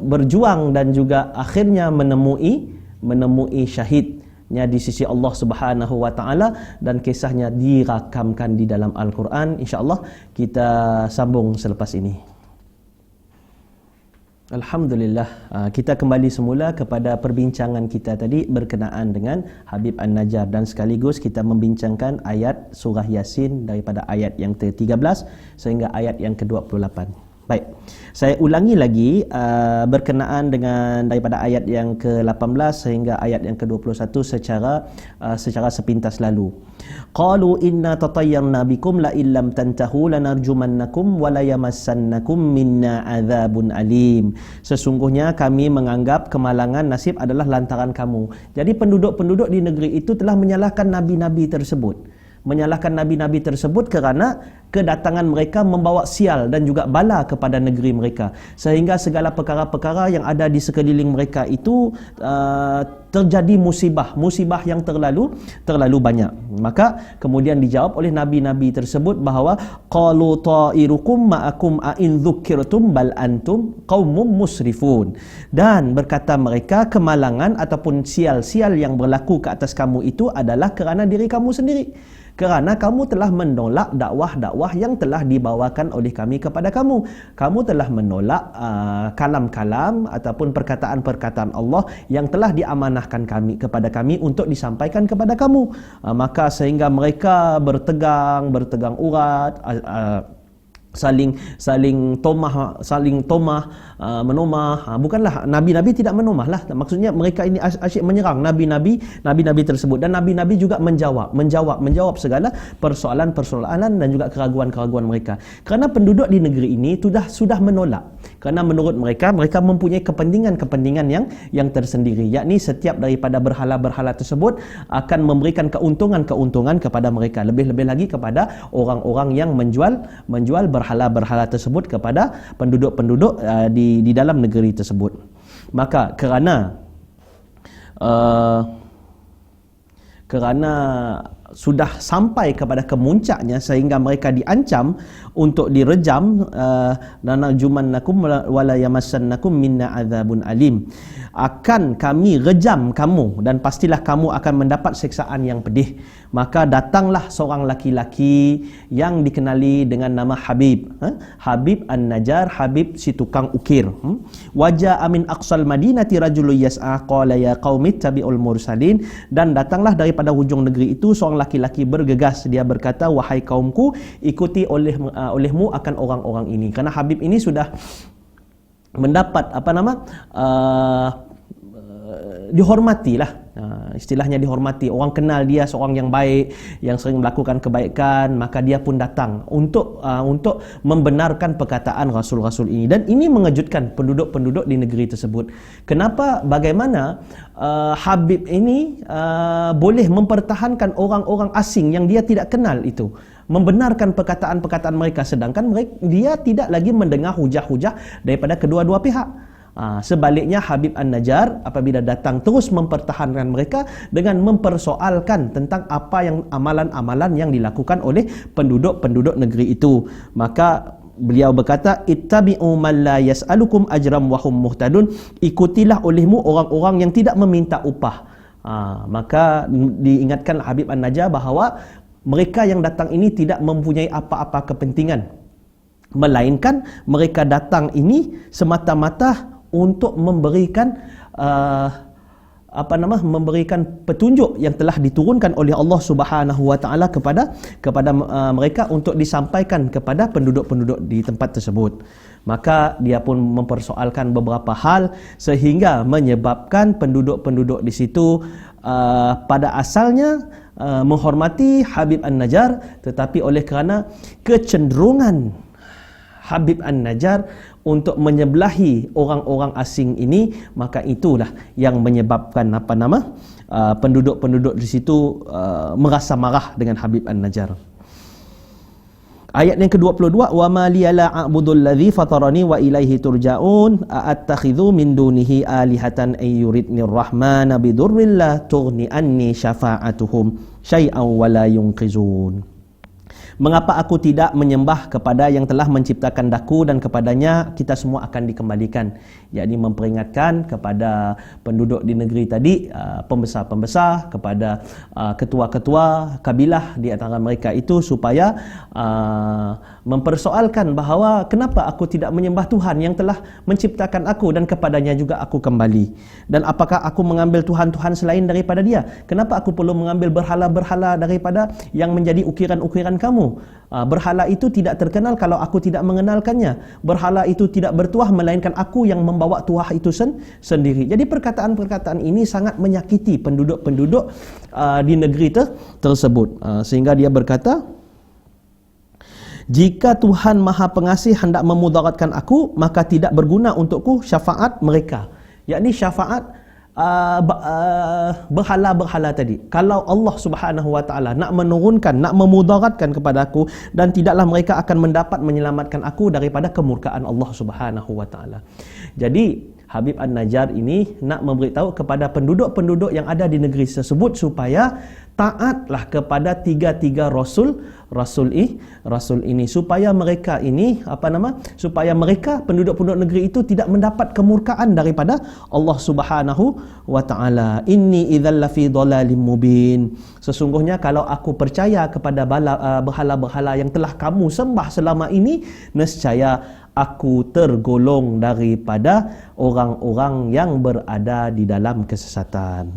berjuang dan juga akhirnya menemui syahidnya di sisi Allah Subhanahu wa taala, dan kisahnya dirakamkan di dalam Al-Quran. InsyaAllah kita sambung selepas ini. Alhamdulillah, kita kembali semula kepada perbincangan kita tadi berkenaan dengan Habib An-Najjar, dan sekaligus kita membincangkan ayat surah Yasin daripada ayat yang ke-13 sehingga ayat yang ke-28. Baik, saya ulangi lagi berkenaan dengan daripada ayat yang ke-18 sehingga ayat yang ke-21 secara sepintas lalu. Qalu inna tatayyarna bikum la illam tantahu lanarjumannakum wa la yamassannakum minna adzabun alim. Sesungguhnya kami menganggap kemalangan nasib adalah lantaran kamu. Jadi penduduk-penduduk di negeri itu telah menyalahkan nabi-nabi tersebut. Menyalahkan nabi-nabi tersebut kerana kedatangan mereka membawa sial dan juga bala kepada negeri mereka, sehingga segala perkara-perkara yang ada di sekeliling mereka itu terjadi musibah yang terlalu banyak. Maka kemudian dijawab oleh nabi-nabi tersebut bahawa qalu ta'irukum ma'akum a'in dzukirtum bal antum qaumum musrifun, dan berkata mereka kemalangan ataupun sial-sial yang berlaku ke atas kamu itu adalah kerana diri kamu sendiri, kerana kamu telah menolak dakwah-dakwah yang telah dibawakan oleh kami kepada kamu. Kamu telah menolak kalam-kalam ataupun perkataan-perkataan Allah yang telah diamanahkan kepada kami untuk disampaikan kepada kamu. Maka sehingga mereka bertegang urat, saling tomah, menomah. Bukanlah nabi-nabi tidak menomah lah, maksudnya mereka ini asyik menyerang nabi-nabi tersebut, dan nabi-nabi juga menjawab segala persoalan dan juga keraguan-keraguan mereka, kerana penduduk di negeri ini sudah menolak, kerana menurut mereka mempunyai kepentingan yang tersendiri, yakni setiap daripada berhala-berhala tersebut akan memberikan keuntungan kepada mereka, lebih-lebih lagi kepada orang-orang yang menjual berhala-berhala tersebut kepada penduduk-penduduk di dalam negeri tersebut. Maka kerana sudah sampai kepada kemuncaknya sehingga mereka diancam untuk direjam, lanarjumannakum wala yamassannakum minna adzabun alim, akan kami rejam kamu dan pastilah kamu akan mendapat siksaan yang pedih. Maka datanglah seorang laki-laki yang dikenali dengan nama Habib An-Najjar, Habib si tukang ukir. Wajah amin aqsal madinati rajulun yas'a qala ya qaumi tabi'ul mursalin, dan datanglah daripada hujung negeri itu seorang laki-laki bergegas, dia berkata, wahai kaumku, ikuti olehmu akan orang-orang ini. Karena Habib ini sudah mendapat dihormatilah, istilahnya dihormati, orang kenal dia seorang yang baik, yang sering melakukan kebaikan, maka dia pun datang untuk membenarkan perkataan rasul-rasul ini. Dan ini mengejutkan penduduk-penduduk di negeri tersebut. Bagaimana Habib ini boleh mempertahankan orang-orang asing yang dia tidak kenal itu membenarkan perkataan-perkataan mereka, sedangkan dia tidak lagi mendengar hujah-hujah daripada kedua-dua pihak. Sebaliknya Habib An-Najjar apabila datang terus mempertahankan mereka dengan mempersoalkan tentang apa yang amalan-amalan yang dilakukan oleh penduduk-penduduk negeri itu. Maka beliau berkata, ittabi'u man la yas'alukum ajram wa hum muhtadun, ikutilah olehmu orang-orang yang tidak meminta upah. Maka diingatkan Habib An-Najjar bahawa mereka yang datang ini tidak mempunyai apa-apa kepentingan, melainkan mereka datang ini semata-mata untuk memberikan memberikan petunjuk yang telah diturunkan oleh Allah Subhanahu wa taala kepada mereka untuk disampaikan kepada penduduk-penduduk di tempat tersebut. Maka dia pun mempersoalkan beberapa hal sehingga menyebabkan penduduk-penduduk di situ pada asalnya menghormati Habib An-Najjar, tetapi oleh kerana kecenderungan Habib An-Najjar untuk menyebelahi orang-orang asing ini, maka itulah yang menyebabkan penduduk-penduduk di situ merasa marah dengan Habib An-Najjar. Ayat yang ke-22, wa ma liya la a'budul ladzi fatarani wa ilaihi turja'un a'attakhidhu min dunihi alihatan ay yuridnir rahmana bidurrin la tughni anni syafa'atuhum syai'an wa la yunqizun. Mengapa aku tidak menyembah kepada yang telah menciptakan daku dan kepadanya kita semua akan dikembalikan? Yakni memperingatkan kepada penduduk di negeri tadi, pembesar-pembesar, kepada ketua-ketua kabilah di antara mereka itu supaya mempersoalkan bahawa kenapa aku tidak menyembah Tuhan yang telah menciptakan aku dan kepadanya juga aku kembali. Dan apakah aku mengambil Tuhan-Tuhan selain daripada dia? Kenapa aku perlu mengambil berhala-berhala daripada yang menjadi ukiran-ukiran kamu? Berhala itu tidak terkenal kalau aku tidak mengenalkannya. Berhala itu tidak bertuah melainkan aku yang membawa tuah itu sendiri. Jadi perkataan-perkataan ini sangat menyakiti penduduk-penduduk di negeri tersebut. Sehingga dia berkata, jika Tuhan Maha Pengasih hendak memudaratkan aku, maka tidak berguna untukku syafaat mereka. Yakni syafaat berhala-berhala tadi. Kalau Allah Subhanahu wa taala nak menurunkan, nak memudaratkan kepada aku, dan tidaklah mereka akan mendapat menyelamatkan aku daripada kemurkaan Allah Subhanahu wa taala. Jadi Habib An-Najjar ini nak memberitahu kepada penduduk-penduduk yang ada di negeri tersebut supaya taatlah kepada tiga-tiga rasul ini, supaya mereka ini supaya mereka penduduk-penduduk negeri itu tidak mendapat kemurkaan daripada Allah Subhanahu wa taala. Inni idzal lafi dhalalim mubin. Sesungguhnya kalau aku percaya kepada berhala-berhala yang telah kamu sembah selama ini, nescaya aku tergolong daripada orang-orang yang berada di dalam kesesatan.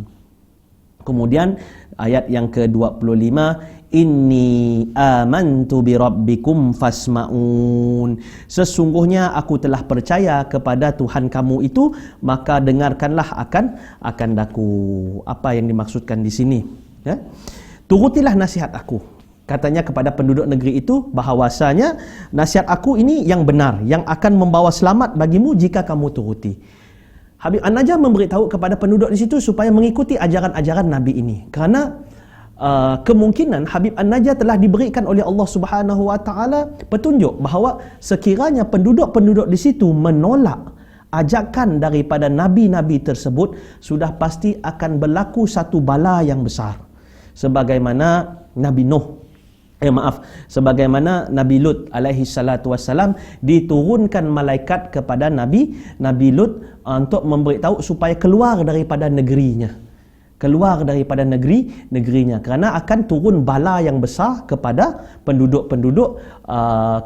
Kemudian ayat yang ke-25, inni amantu bi rabbikum fasma'un. Sesungguhnya aku telah percaya kepada Tuhan kamu itu, maka dengarkanlah akan daku. Apa yang dimaksudkan di sini? Ya? Turutilah nasihat aku. Katanya kepada penduduk negeri itu bahawasanya nasihat aku ini yang benar, yang akan membawa selamat bagimu jika kamu turuti. Habib An-Najjar memberitahu kepada penduduk di situ supaya mengikuti ajaran-ajaran Nabi ini. Kerana kemungkinan Habib An-Najjar telah diberikan oleh Allah Subhanahu wa taala petunjuk bahawa sekiranya penduduk-penduduk di situ menolak ajakan daripada nabi-nabi tersebut, sudah pasti akan berlaku satu bala yang besar. Sebagaimana Nabi Nuh, sebagaimana Nabi Lut alaihi salatu wassalam, diturunkan malaikat kepada Nabi Lut untuk memberitahu supaya keluar daripada negerinya. Negerinya kerana akan turun bala yang besar kepada penduduk-penduduk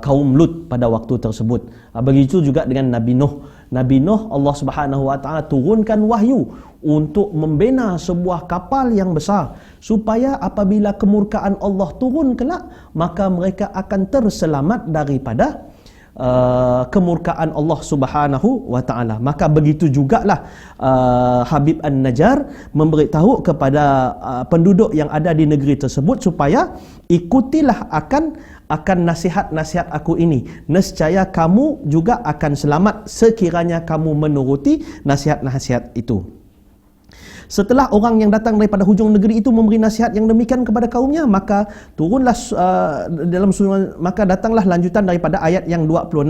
kaum Lut pada waktu tersebut. Begitu juga dengan Nabi Nuh, Allah Subhanahu wa taala turunkan wahyu untuk membina sebuah kapal yang besar supaya apabila kemurkaan Allah turun kelak, maka mereka akan terselamat daripada kemurkaan Allah Subhanahu wa taala. Maka begitu jugalah Habib An-Najjar memberitahu kepada penduduk yang ada di negeri tersebut supaya ikutilah akan nasihat-nasihat aku ini. Nescaya kamu juga akan selamat sekiranya kamu menuruti nasihat-nasihat itu. Setelah orang yang datang daripada hujung negeri itu memberi nasihat yang demikian kepada kaumnya, maka turunlah maka datanglah lanjutan daripada ayat yang 26.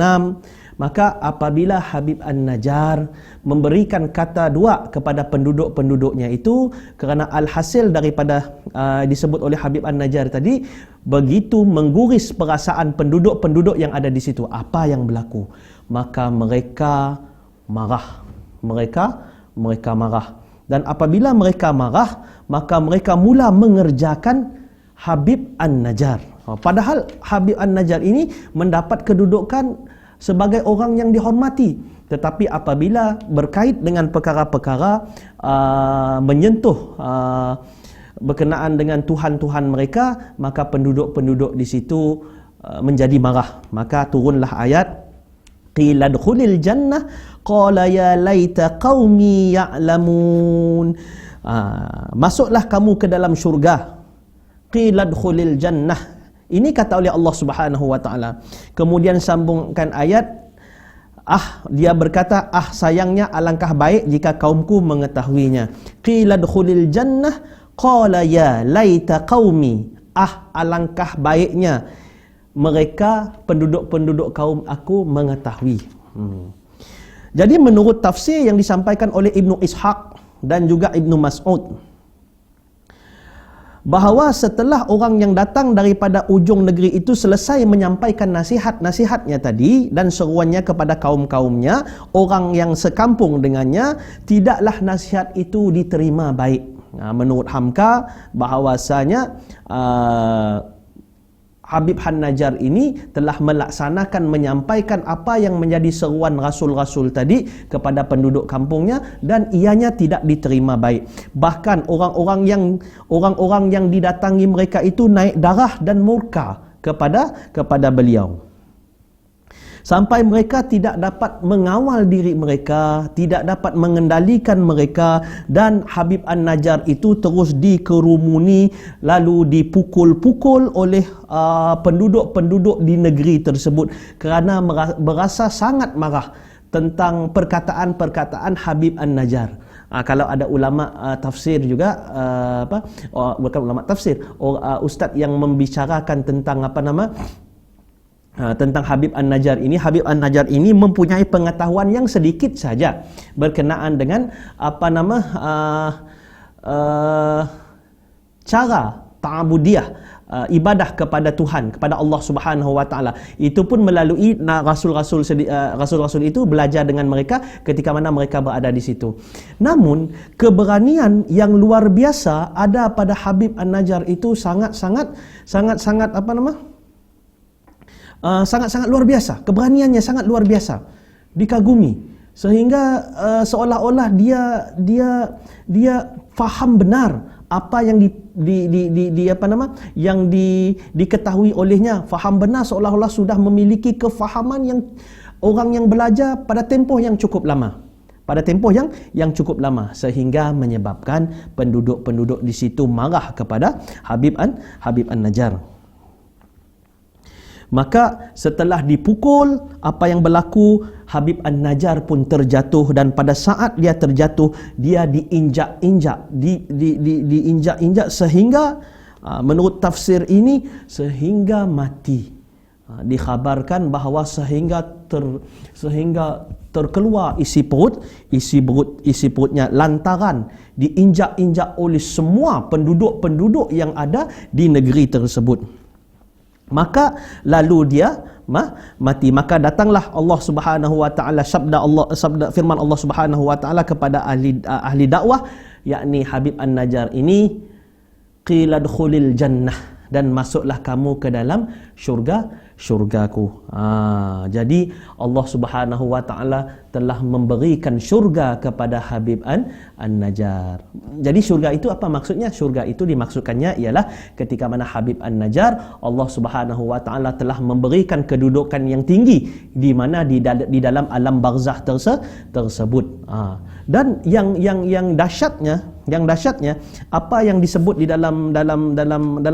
Maka apabila Habib An-Najjar memberikan kata dua kepada penduduk-penduduknya itu, kerana alhasil daripada disebut oleh Habib An-Najjar tadi, begitu mengguris perasaan penduduk-penduduk yang ada di situ, apa yang berlaku? Maka mereka marah. Mereka marah. Dan apabila mereka marah, maka mereka mula mengerjakan Habib An-Najjar. Padahal Habib An-Najjar ini mendapat kedudukan sebagai orang yang dihormati. Tetapi apabila berkait dengan perkara-perkara menyentuh berkenaan dengan Tuhan-Tuhan mereka, maka penduduk-penduduk di situ menjadi marah. Maka turunlah ayat, qila dkhulil jannah qala ya laita qaumi ya'lamun. Masuklah kamu ke dalam syurga. Qila dkhulil jannah. Ini kata oleh Allah Subhanahu wa taala. Kemudian sambungkan ayat, dia berkata, sayangnya alangkah baik jika kaumku mengetahuinya. Qila dkhulil jannah qala ya laita qaumi. Alangkah baiknya mereka penduduk-penduduk kaum aku mengetahui. Jadi menurut tafsir yang disampaikan oleh Ibnu Ishaq dan juga Ibnu Mas'ud, bahawa setelah orang yang datang daripada ujung negeri itu selesai menyampaikan nasihat-nasihatnya tadi dan seruannya kepada kaum-kaumnya, orang yang sekampung dengannya, tidaklah nasihat itu diterima baik. Menurut Hamka, bahawasanya Habib Han-Najjar ini telah melaksanakan, menyampaikan apa yang menjadi seruan Rasul-Rasul tadi kepada penduduk kampungnya, dan ianya tidak diterima baik. Bahkan orang-orang yang didatangi mereka itu naik darah dan murka kepada beliau. Sampai mereka tidak dapat mengawal diri mereka, tidak dapat mengendalikan mereka, dan Habib An-Najjar itu terus dikerumuni lalu dipukul-pukul oleh penduduk-penduduk di negeri tersebut kerana berasa sangat marah tentang perkataan-perkataan Habib An-Najjar. Kalau ada ulama tafsir juga, bukan ulama tafsir, ustaz yang membicarakan tentang tentang Habib An-Najjar ini. Habib An-Najjar ini mempunyai pengetahuan yang sedikit saja berkenaan dengan cara ta'abudiyah, ibadah kepada Tuhan, kepada Allah Subhanahu wa taala. Itu pun melalui rasul-rasul itu belajar dengan mereka ketika mana mereka berada di situ. Namun keberanian yang luar biasa ada pada Habib An-Najjar itu sangat-sangat luar biasa. Keberaniannya sangat luar biasa, dikagumi, sehingga seolah-olah dia faham benar apa yang diketahui olehnya, faham benar, seolah-olah sudah memiliki kefahaman yang orang yang belajar pada tempoh yang cukup lama. Sehingga menyebabkan penduduk-penduduk di situ marah kepada Habib An-Najjar. Maka setelah dipukul, apa yang berlaku, Habib An-Najjar pun terjatuh, dan pada saat dia terjatuh, dia diinjak-injak, diinjak-injak sehingga menurut tafsir ini sehingga mati. Dikhabarkan bahawa sehingga terkeluar isi perutnya lantaran diinjak-injak oleh semua penduduk-penduduk yang ada di negeri tersebut. Maka lalu dia mati. Maka datanglah Allah Subhanahu wa taala, sabda firman Allah Subhanahu wa taala kepada ahli dakwah, yakni Habib An-Najjar ini, qila dkhulil jannah, dan masuklah kamu ke dalam syurgaku. Jadi Allah Subhanahu wa taala telah memberikan syurga kepada Habib An-Najjar. Jadi syurga itu apa maksudnya? Syurga itu dimaksudkannya ialah ketika mana Habib An-Najjar, Allah Subhanahu wa taala telah memberikan kedudukan yang tinggi di mana di dalam alam barzakh tersebut. Dan yang dahsyatnya apa yang disebut di dalam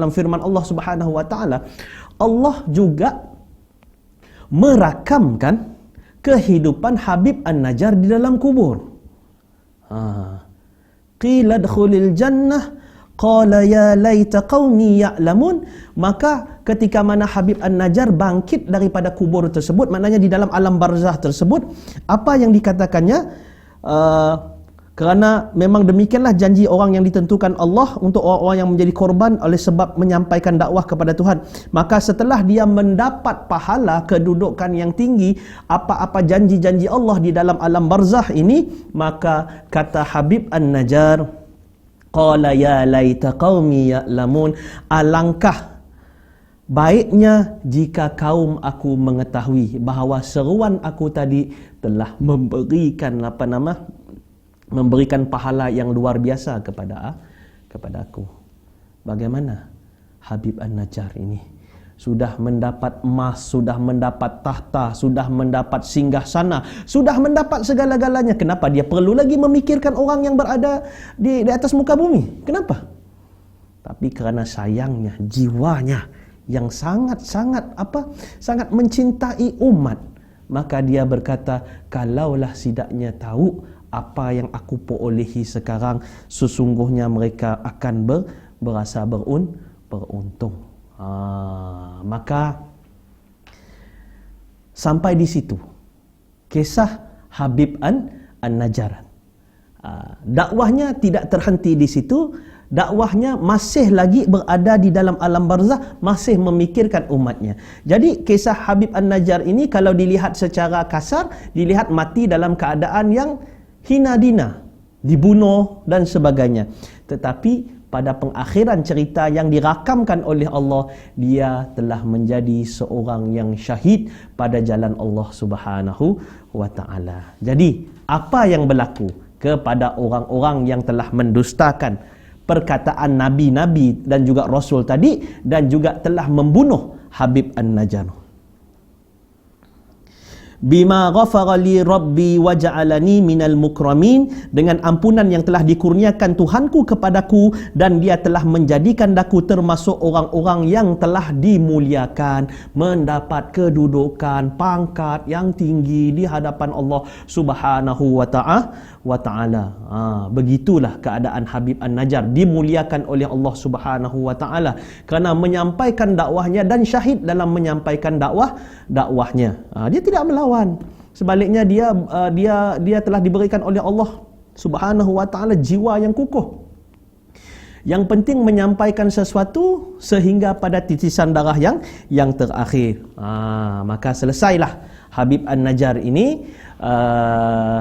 firman Allah Subhanahu wa taala, Allah juga merakamkan kehidupan Habib An-Najjar di dalam kubur. Qila dkhulil jannah qala ya laita qaumi ya'lamun. Maka ketika mana Habib An-Najjar bangkit daripada kubur tersebut, maknanya di dalam alam barzakh tersebut, apa yang dikatakannya, kerana memang demikianlah janji orang yang ditentukan Allah untuk orang-orang yang menjadi korban oleh sebab menyampaikan dakwah kepada Tuhan. Maka setelah dia mendapat pahala, kedudukan yang tinggi, apa-apa janji-janji Allah di dalam alam barzakh ini, maka kata Habib An-Najjar, qala ya laita qaumi ya'lamun, alangkah baiknya jika kaum aku mengetahui bahawa seruan aku tadi telah memberikan pahala yang luar biasa kepada aku. Bagaimana Habib An-Najjar ini sudah mendapat emas, sudah mendapat tahta, sudah mendapat singgahsana, sudah mendapat segala-galanya. Kenapa dia perlu lagi memikirkan orang yang berada di atas muka bumi? Kenapa? Tapi kerana sayangnya, jiwanya yang sangat mencintai umat, maka dia berkata, kalaulah sidaknya tahu apa yang aku perolehi sekarang, sesungguhnya mereka akan berasa beruntung. Maka sampai di situ kisah Habib An-Najjar. Dakwahnya tidak terhenti di situ, dakwahnya masih lagi berada di dalam alam barzah, masih memikirkan umatnya. Jadi kisah Habib An-Najjar ini kalau dilihat secara kasar, dilihat mati dalam keadaan yang hina dina, dibunuh dan sebagainya. Tetapi pada pengakhiran cerita yang dirakamkan oleh Allah, dia telah menjadi seorang yang syahid pada jalan Allah Subhanahu wa taala. Jadi, apa yang berlaku kepada orang-orang yang telah mendustakan perkataan nabi-nabi dan juga rasul tadi, dan juga telah membunuh Habib An-Najjar? Bima ghafara li rabbi wa ja'alani minal mukramin, dengan ampunan yang telah dikurniakan Tuhanku kepadaku, dan dia telah menjadikan aku termasuk orang-orang yang telah dimuliakan, mendapat kedudukan pangkat yang tinggi di hadapan Allah Subhanahu wa taala. Begitulah keadaan Habib An-Najjar, dimuliakan oleh Allah Subhanahu wa taala kerana menyampaikan dakwahnya dan syahid dalam menyampaikan dakwahnya. Dia tidak melawan. Sebaliknya dia telah diberikan oleh Allah Subhanahu wa taala jiwa yang kukuh. Yang penting menyampaikan sesuatu sehingga pada titisan darah yang terakhir. Maka selesailah Habib An-Najjar ini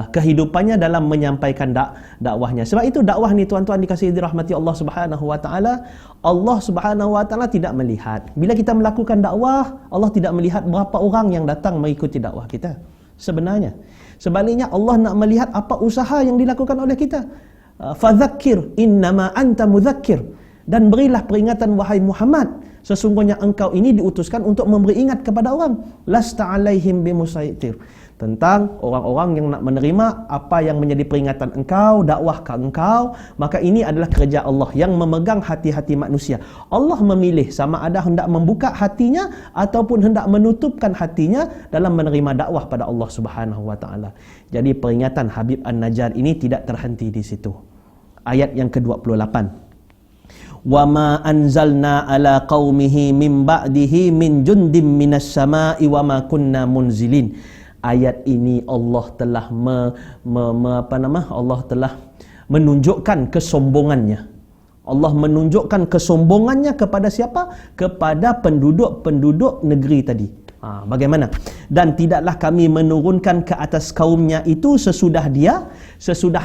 kehidupannya dalam menyampaikan dakwahnya. Sebab itu dakwah ni tuan-tuan dikasihi dirahmati Allah Subhanahu wa taala, Allah Subhanahu wa taala tidak melihat. Bila kita melakukan dakwah, Allah tidak melihat berapa orang yang datang mengikuti dakwah kita. Sebenarnya, sebaliknya Allah nak melihat apa usaha yang dilakukan oleh kita. Fadzakkir innama anta mudzakkir, dan berilah peringatan wahai Muhammad, sesungguhnya engkau ini diutuskan untuk memberi ingat kepada orang. Lasta alaihim bimusaitir, tentang orang-orang yang nak menerima apa yang menjadi peringatan engkau, dakwah ke engkau. Maka ini adalah kerja Allah yang memegang hati-hati manusia. Allah memilih sama ada hendak membuka hatinya ataupun hendak menutupkan hatinya dalam menerima dakwah pada Allah Subhanahu wa taala. Jadi peringatan Habib An-Najjar ini tidak terhenti di situ. Ayat yang ke-28. Wa ma anzalna ala qaumihi min ba'dihi min jundim minas sama'i wa ma kunna munzilin. Ayat ini Allah telah Allah telah menunjukkan kesombongannya. Allah menunjukkan kesombongannya kepada siapa? Kepada penduduk-penduduk negeri tadi. Bagaimana? Dan tidaklah kami menurunkan ke atas kaumnya itu sesudah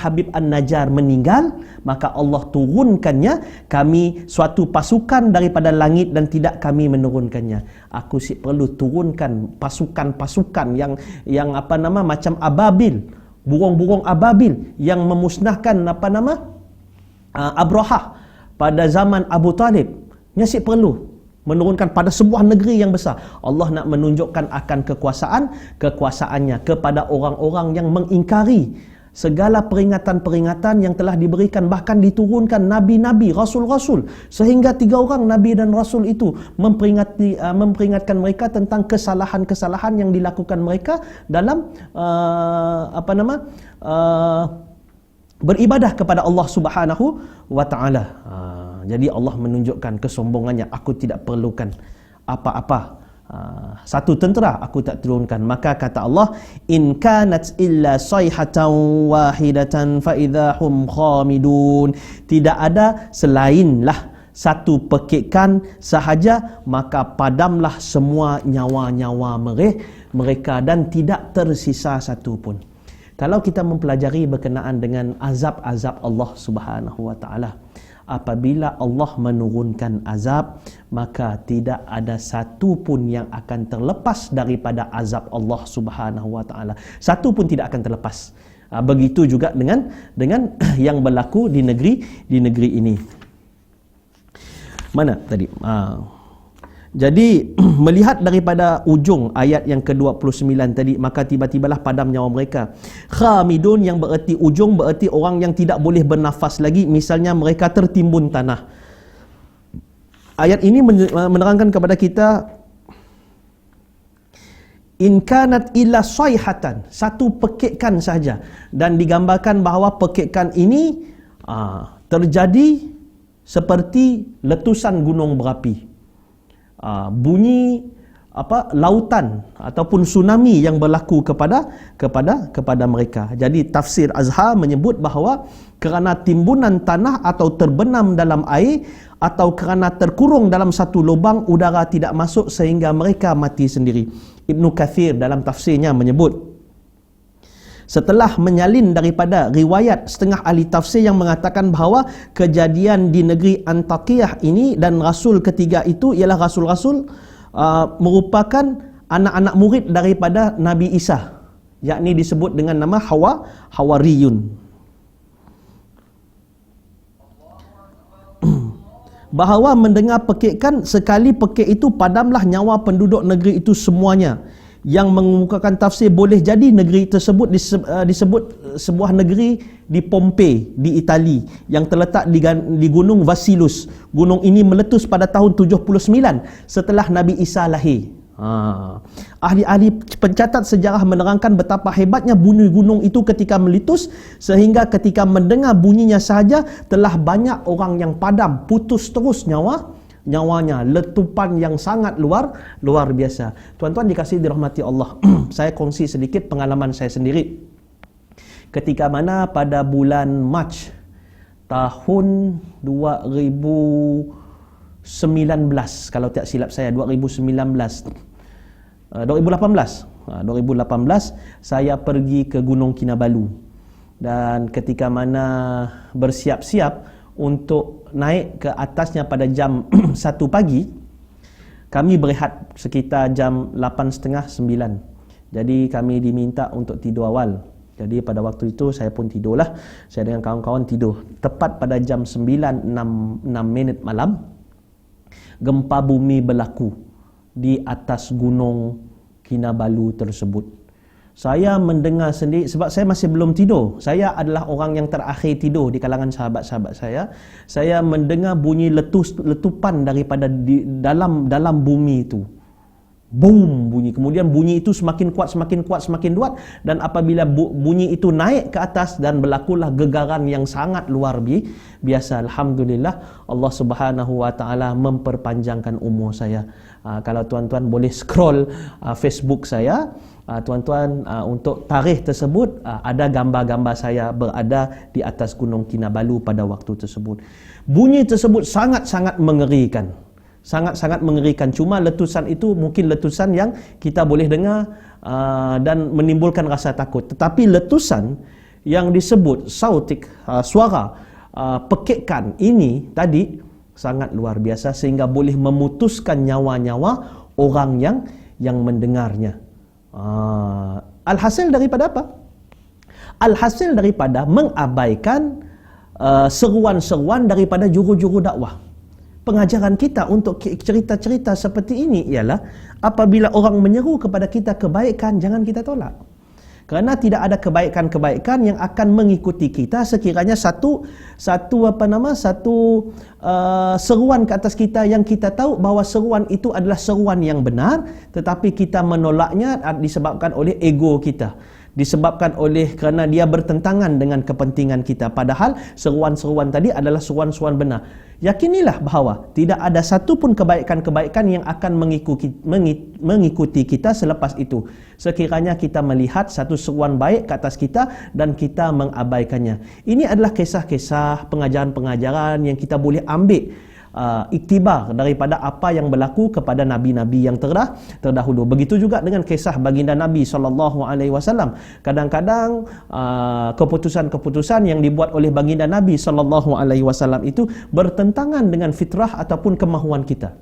Habib An-Najjar meninggal, maka Allah turunkannya kami suatu pasukan daripada langit dan tidak kami menurunkannya. Aku perlu turunkan pasukan-pasukan yang macam ababil, burung-burung ababil yang memusnahkan Abrahah pada zaman Abu Talib. Nyasik perlu menurunkan pada sebuah negeri yang besar. Allah nak menunjukkan akan kekuasaannya kepada orang-orang yang mengingkari segala peringatan-peringatan yang telah diberikan, bahkan diturunkan nabi-nabi, rasul-rasul, sehingga 3 orang nabi dan rasul itu memperingatkan mereka tentang kesalahan-kesalahan yang dilakukan mereka dalam beribadah kepada Allah Subhanahu wa taala. Jadi Allah menunjukkan kesombongannya. Aku tidak perlukan apa-apa. Satu tentera aku tak turunkan. Maka kata Allah, in kanat illa sayhatan wahidatan fa idahum khamidun. Tidak ada selainlah satu pekikan sahaja, maka padamlah semua nyawa-nyawa mereka dan tidak tersisa satu pun. Kalau kita mempelajari berkenaan dengan azab-azab Allah Subhanahu wa taala, apabila Allah menurunkan azab, maka tidak ada satu pun yang akan terlepas daripada azab Allah Subhanahu wa taala. Satu pun tidak akan terlepas. Begitu juga dengan yang berlaku di negeri ini. Mana tadi? Jadi melihat daripada ujung ayat yang ke-29 tadi, maka tiba-tibalah padam nyawa mereka. Khamidun yang bererti ujung, bererti orang yang tidak boleh bernafas lagi. Misalnya mereka tertimbun tanah. Ayat ini menerangkan kepada kita, in kanat illa sayhatan, satu pekikan saja, dan digambarkan bahawa pekikan ini terjadi seperti letusan gunung berapi. Bunyi lautan ataupun tsunami yang berlaku kepada mereka. Jadi tafsir Azhar menyebut bahawa kerana timbunan tanah atau terbenam dalam air atau kerana terkurung dalam satu lubang, udara tidak masuk sehingga mereka mati sendiri. Ibnu Kathir dalam tafsirnya menyebut, setelah menyalin daripada riwayat setengah ahli tafsir yang mengatakan bahawa kejadian di negeri Antakiyah ini dan rasul ketiga itu ialah rasul-rasul merupakan anak-anak murid daripada Nabi Isa, yakni disebut dengan nama Hawariyun. Bahawa mendengar pekikan, sekali pekik itu padamlah nyawa penduduk negeri itu semuanya. Yang mengemukakan tafsir boleh jadi negeri tersebut disebut sebuah negeri di Pompei di Itali yang terletak di Gunung Vasilus. Gunung ini meletus pada tahun 79 setelah Nabi Isa lahir. Ahli-ahli pencatat sejarah menerangkan betapa hebatnya bunyi gunung itu ketika meletus, sehingga ketika mendengar bunyinya sahaja telah banyak orang yang padam, putus terus nyawanya, letupan yang sangat luar biasa. Tuan-tuan dikasihi dirahmati Allah. Saya kongsi sedikit pengalaman saya sendiri. Ketika mana pada bulan Mac tahun 2019, kalau tak silap saya 2018 saya pergi ke Gunung Kinabalu, dan ketika mana bersiap-siap untuk naik ke atasnya pada jam 1 pagi, kami berehat sekitar jam 8.30-9. Jadi kami diminta untuk tidur awal. Jadi pada waktu itu saya pun tidurlah. Saya dengan kawan-kawan tidur. Tepat pada jam 9.06 malam, gempa bumi berlaku di atas Gunung Kinabalu tersebut. Saya mendengar sendiri, sebab saya masih belum tidur. Saya adalah orang yang terakhir tidur di kalangan sahabat-sahabat saya. Saya mendengar bunyi letupan daripada dalam bumi itu. Boom, bunyi. Kemudian bunyi itu semakin kuat, dan apabila bunyi itu naik ke atas dan berlakulah gegaran yang sangat luar biasa. Alhamdulillah, Allah Subhanahu wa taala memperpanjangkan umur saya. Kalau tuan-tuan boleh scroll Facebook saya, tuan-tuan untuk tarikh tersebut ada gambar-gambar saya berada di atas Gunung Kinabalu pada waktu tersebut. Bunyi tersebut sangat-sangat mengerikan. Sangat-sangat mengerikan. Cuma letusan itu mungkin letusan yang kita boleh dengar dan menimbulkan rasa takut. Tetapi letusan yang disebut sautik, suara pekikan ini tadi sangat luar biasa, sehingga boleh memutuskan nyawa-nyawa orang yang mendengarnya. Alhasil daripada apa? Alhasil daripada mengabaikan seruan-seruan daripada juru-juru dakwah. Pengajaran kita untuk cerita-cerita seperti ini ialah apabila orang menyeru kepada kita kebaikan, jangan kita tolak. Kerana tidak ada kebaikan-kebaikan yang akan mengikuti kita sekiranya satu seruan ke atas kita yang kita tahu bahawa seruan itu adalah seruan yang benar, tetapi kita menolaknya disebabkan oleh ego kita, disebabkan oleh kerana dia bertentangan dengan kepentingan kita, padahal seruan-seruan tadi adalah seruan-seruan benar. Yakinilah bahawa tidak ada satu pun kebaikan-kebaikan yang akan mengikuti kita selepas itu, sekiranya kita melihat satu seruan baik ke atas kita dan kita mengabaikannya. Ini adalah kisah-kisah pengajaran-pengajaran yang kita boleh ambil iktibar daripada apa yang berlaku kepada nabi-nabi yang terdahulu. Begitu juga dengan kisah baginda Nabi SAW. Kadang-kadang keputusan-keputusan yang dibuat oleh baginda Nabi SAW itu bertentangan dengan fitrah ataupun kemahuan kita.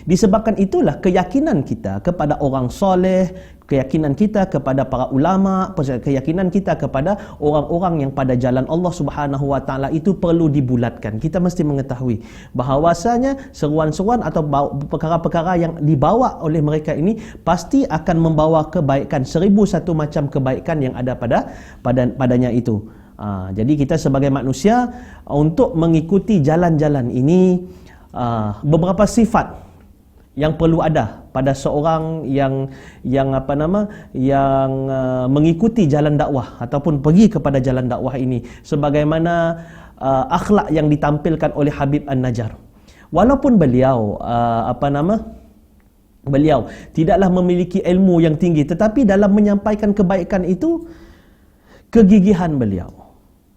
Disebabkan itulah keyakinan kita kepada orang soleh, keyakinan kita kepada para ulama, keyakinan kita kepada orang-orang yang pada jalan Allah Subhanahu wa taala itu perlu dibulatkan. Kita mesti mengetahui bahawasanya seruan-seruan atau perkara-perkara yang dibawa oleh mereka ini pasti akan membawa kebaikan, 1001 macam kebaikan yang ada padanya itu. Jadi kita sebagai manusia untuk mengikuti jalan-jalan ini, beberapa sifat yang perlu ada pada seorang yang mengikuti jalan dakwah ataupun pergi kepada jalan dakwah ini, sebagaimana akhlak yang ditampilkan oleh Habib An-Najjar. Walaupun beliau beliau tidaklah memiliki ilmu yang tinggi, tetapi dalam menyampaikan kebaikan itu kegigihan beliau,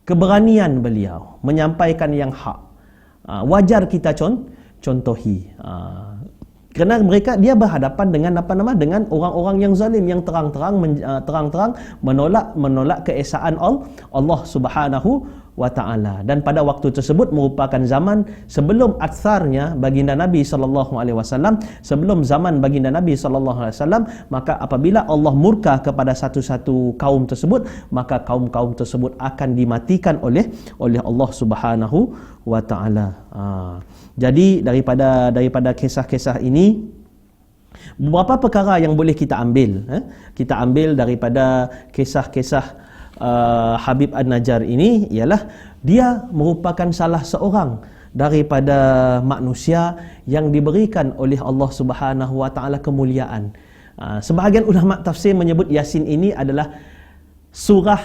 keberanian beliau menyampaikan yang hak. Wajar kita contohi. Kerana dia berhadapan dengan dengan orang-orang yang zalim, yang terang-terang menolak keesaan Allah Subhanahu wa ta'ala. Dan pada waktu tersebut merupakan zaman sebelum aksarnya baginda Nabi sallallahu alaihi wasallam, sebelum zaman baginda Nabi sallallahu alaihi wasallam. Maka apabila Allah murka kepada satu-satu kaum tersebut, maka kaum-kaum tersebut akan dimatikan oleh Allah Subhanahu wa ta'ala. Jadi daripada kisah-kisah ini, beberapa perkara yang boleh kita ambil. Kita ambil daripada kisah-kisah Habib An-Najjar ini ialah dia merupakan salah seorang daripada manusia yang diberikan oleh Allah Subhanahu wa ta'ala kemuliaan. Sebahagian ulama tafsir menyebut Yasin ini adalah surah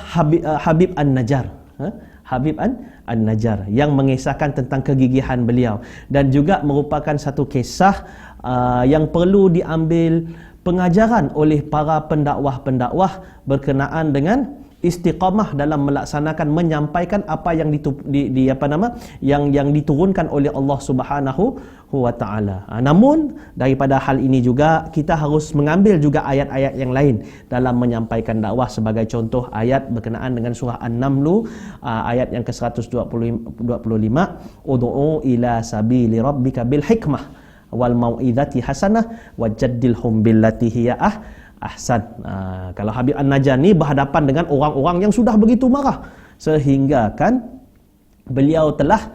Habib An-Najjar. Habib An-Najjar yang mengisahkan tentang kegigihan beliau, dan juga merupakan satu kisah yang perlu diambil pengajaran oleh para pendakwah berkenaan dengan istiqamah dalam melaksanakan, menyampaikan apa yang yang diturunkan oleh Allah Subhanahu wa ta'ala. Namun daripada hal ini juga kita harus mengambil juga ayat-ayat yang lain dalam menyampaikan dakwah. Sebagai contoh ayat berkenaan dengan surah An-Naml, ayat yang ke-125, ud'u ila sabili rabbika bil hikmah wal mau'izati hasanah wajadilhum billati hiya ahsan. Kalau Habib An-Najjar ni berhadapan dengan orang-orang yang sudah begitu marah, sehingga kan beliau telah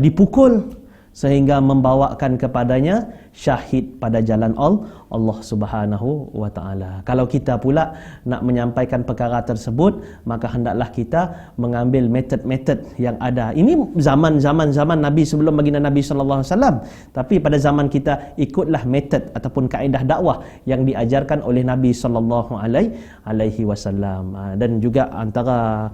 dipukul sehingga membawakan kepadanya syahid pada jalan Allah Subhanahu wa ta'ala. Kalau kita pula nak menyampaikan perkara tersebut, maka hendaklah kita mengambil metod-metod yang ada. Ini zaman Nabi sebelum baginda Nabi sallallahu alaihi wasallam. Tapi pada zaman kita, ikutlah metod ataupun kaedah dakwah yang diajarkan oleh Nabi sallallahu alaihi wasallam. Dan juga antara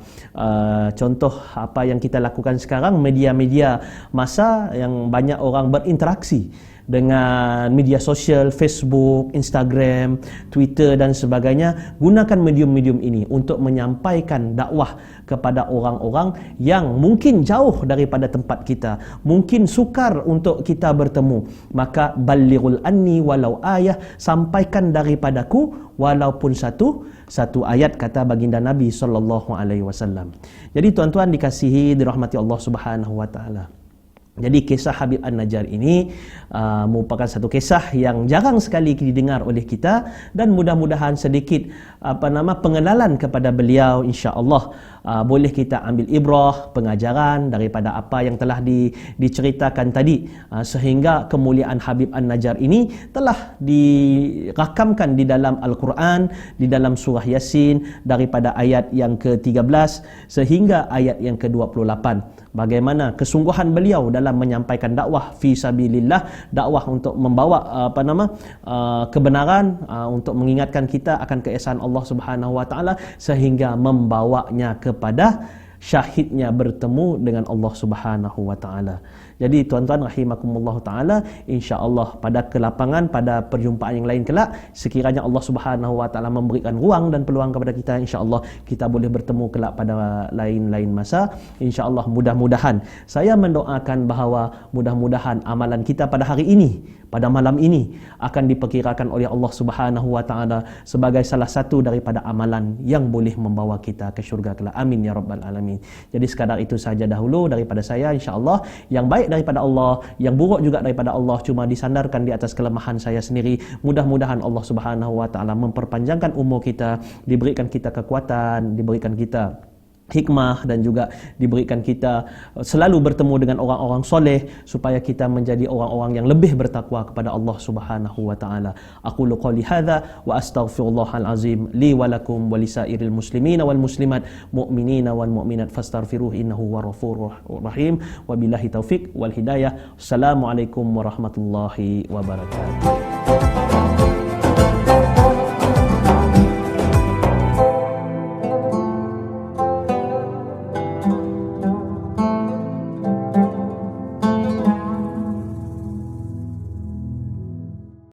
contoh apa yang kita lakukan sekarang, media-media masa yang banyak orang berinteraksi dengan media sosial, Facebook, Instagram, Twitter dan sebagainya. Gunakan medium-medium ini untuk menyampaikan dakwah kepada orang-orang yang mungkin jauh daripada tempat kita, mungkin sukar untuk kita bertemu. Maka ballighul anni walau ayah, sampaikan daripadaku walaupun satu ayat, kata baginda Nabi sallallahu alaihi wasallam. Jadi tuan-tuan dikasihi, dirahmati Allah Subhanahu wa taala. Jadi kisah Habib An-Najjar ini merupakan satu kisah yang jarang sekali didengar oleh kita, dan mudah-mudahan sedikit pengenalan kepada beliau, insya-Allah boleh kita ambil ibrah, pengajaran daripada apa yang telah diceritakan tadi, sehingga kemuliaan Habib An-Najjar ini telah dirakamkan di dalam Al-Quran, di dalam surah Yasin, daripada ayat yang ke-13 sehingga ayat yang ke-28. Bagaimana kesungguhan beliau dalam menyampaikan dakwah fi sabilillah, dakwah untuk membawa kebenaran, untuk mengingatkan kita akan keesaan Allah Subhanahu wa taala, sehingga membawanya kepada syahidnya bertemu dengan Allah Subhanahu wa taala. Jadi tuan-tuan rahimakumullah taala, insya-Allah pada kelapangan, pada perjumpaan yang lain kelak, sekiranya Allah Subhanahu wa taala memberikan ruang dan peluang kepada kita, insya-Allah kita boleh bertemu kelak pada lain-lain masa. Insya-Allah, mudah-mudahan, saya mendoakan bahawa mudah-mudahan amalan kita pada hari ini, pada malam ini, akan diperkirakan oleh Allah Subhanahu wa taala sebagai salah satu daripada amalan yang boleh membawa kita ke syurga kelak. Amin ya rabbal alamin. Jadi sekadar itu saja dahulu daripada saya, insya-Allah. Yang baik daripada Allah, yang buruk juga daripada Allah, cuma disandarkan di atas kelemahan saya sendiri. Mudah-mudahan Allah Subhanahu wa taala memperpanjangkan umur kita, diberikan kita kekuatan, diberikan kita hikmah, dan juga diberikan kita selalu bertemu dengan orang-orang soleh, supaya kita menjadi orang-orang yang lebih bertakwa kepada Allah Subhanahu wa taala. Aqulu qouli hadza wa astaghfirullahal azim li wa lakum wa lisairil muslimina wal muslimat mu'minina wal mu'minat fastaghfiruhu innahu huwal ghafurur rahim. Wabillahi taufik wal hidayah. Assalamualaikum warahmatullahi wabarakatuh.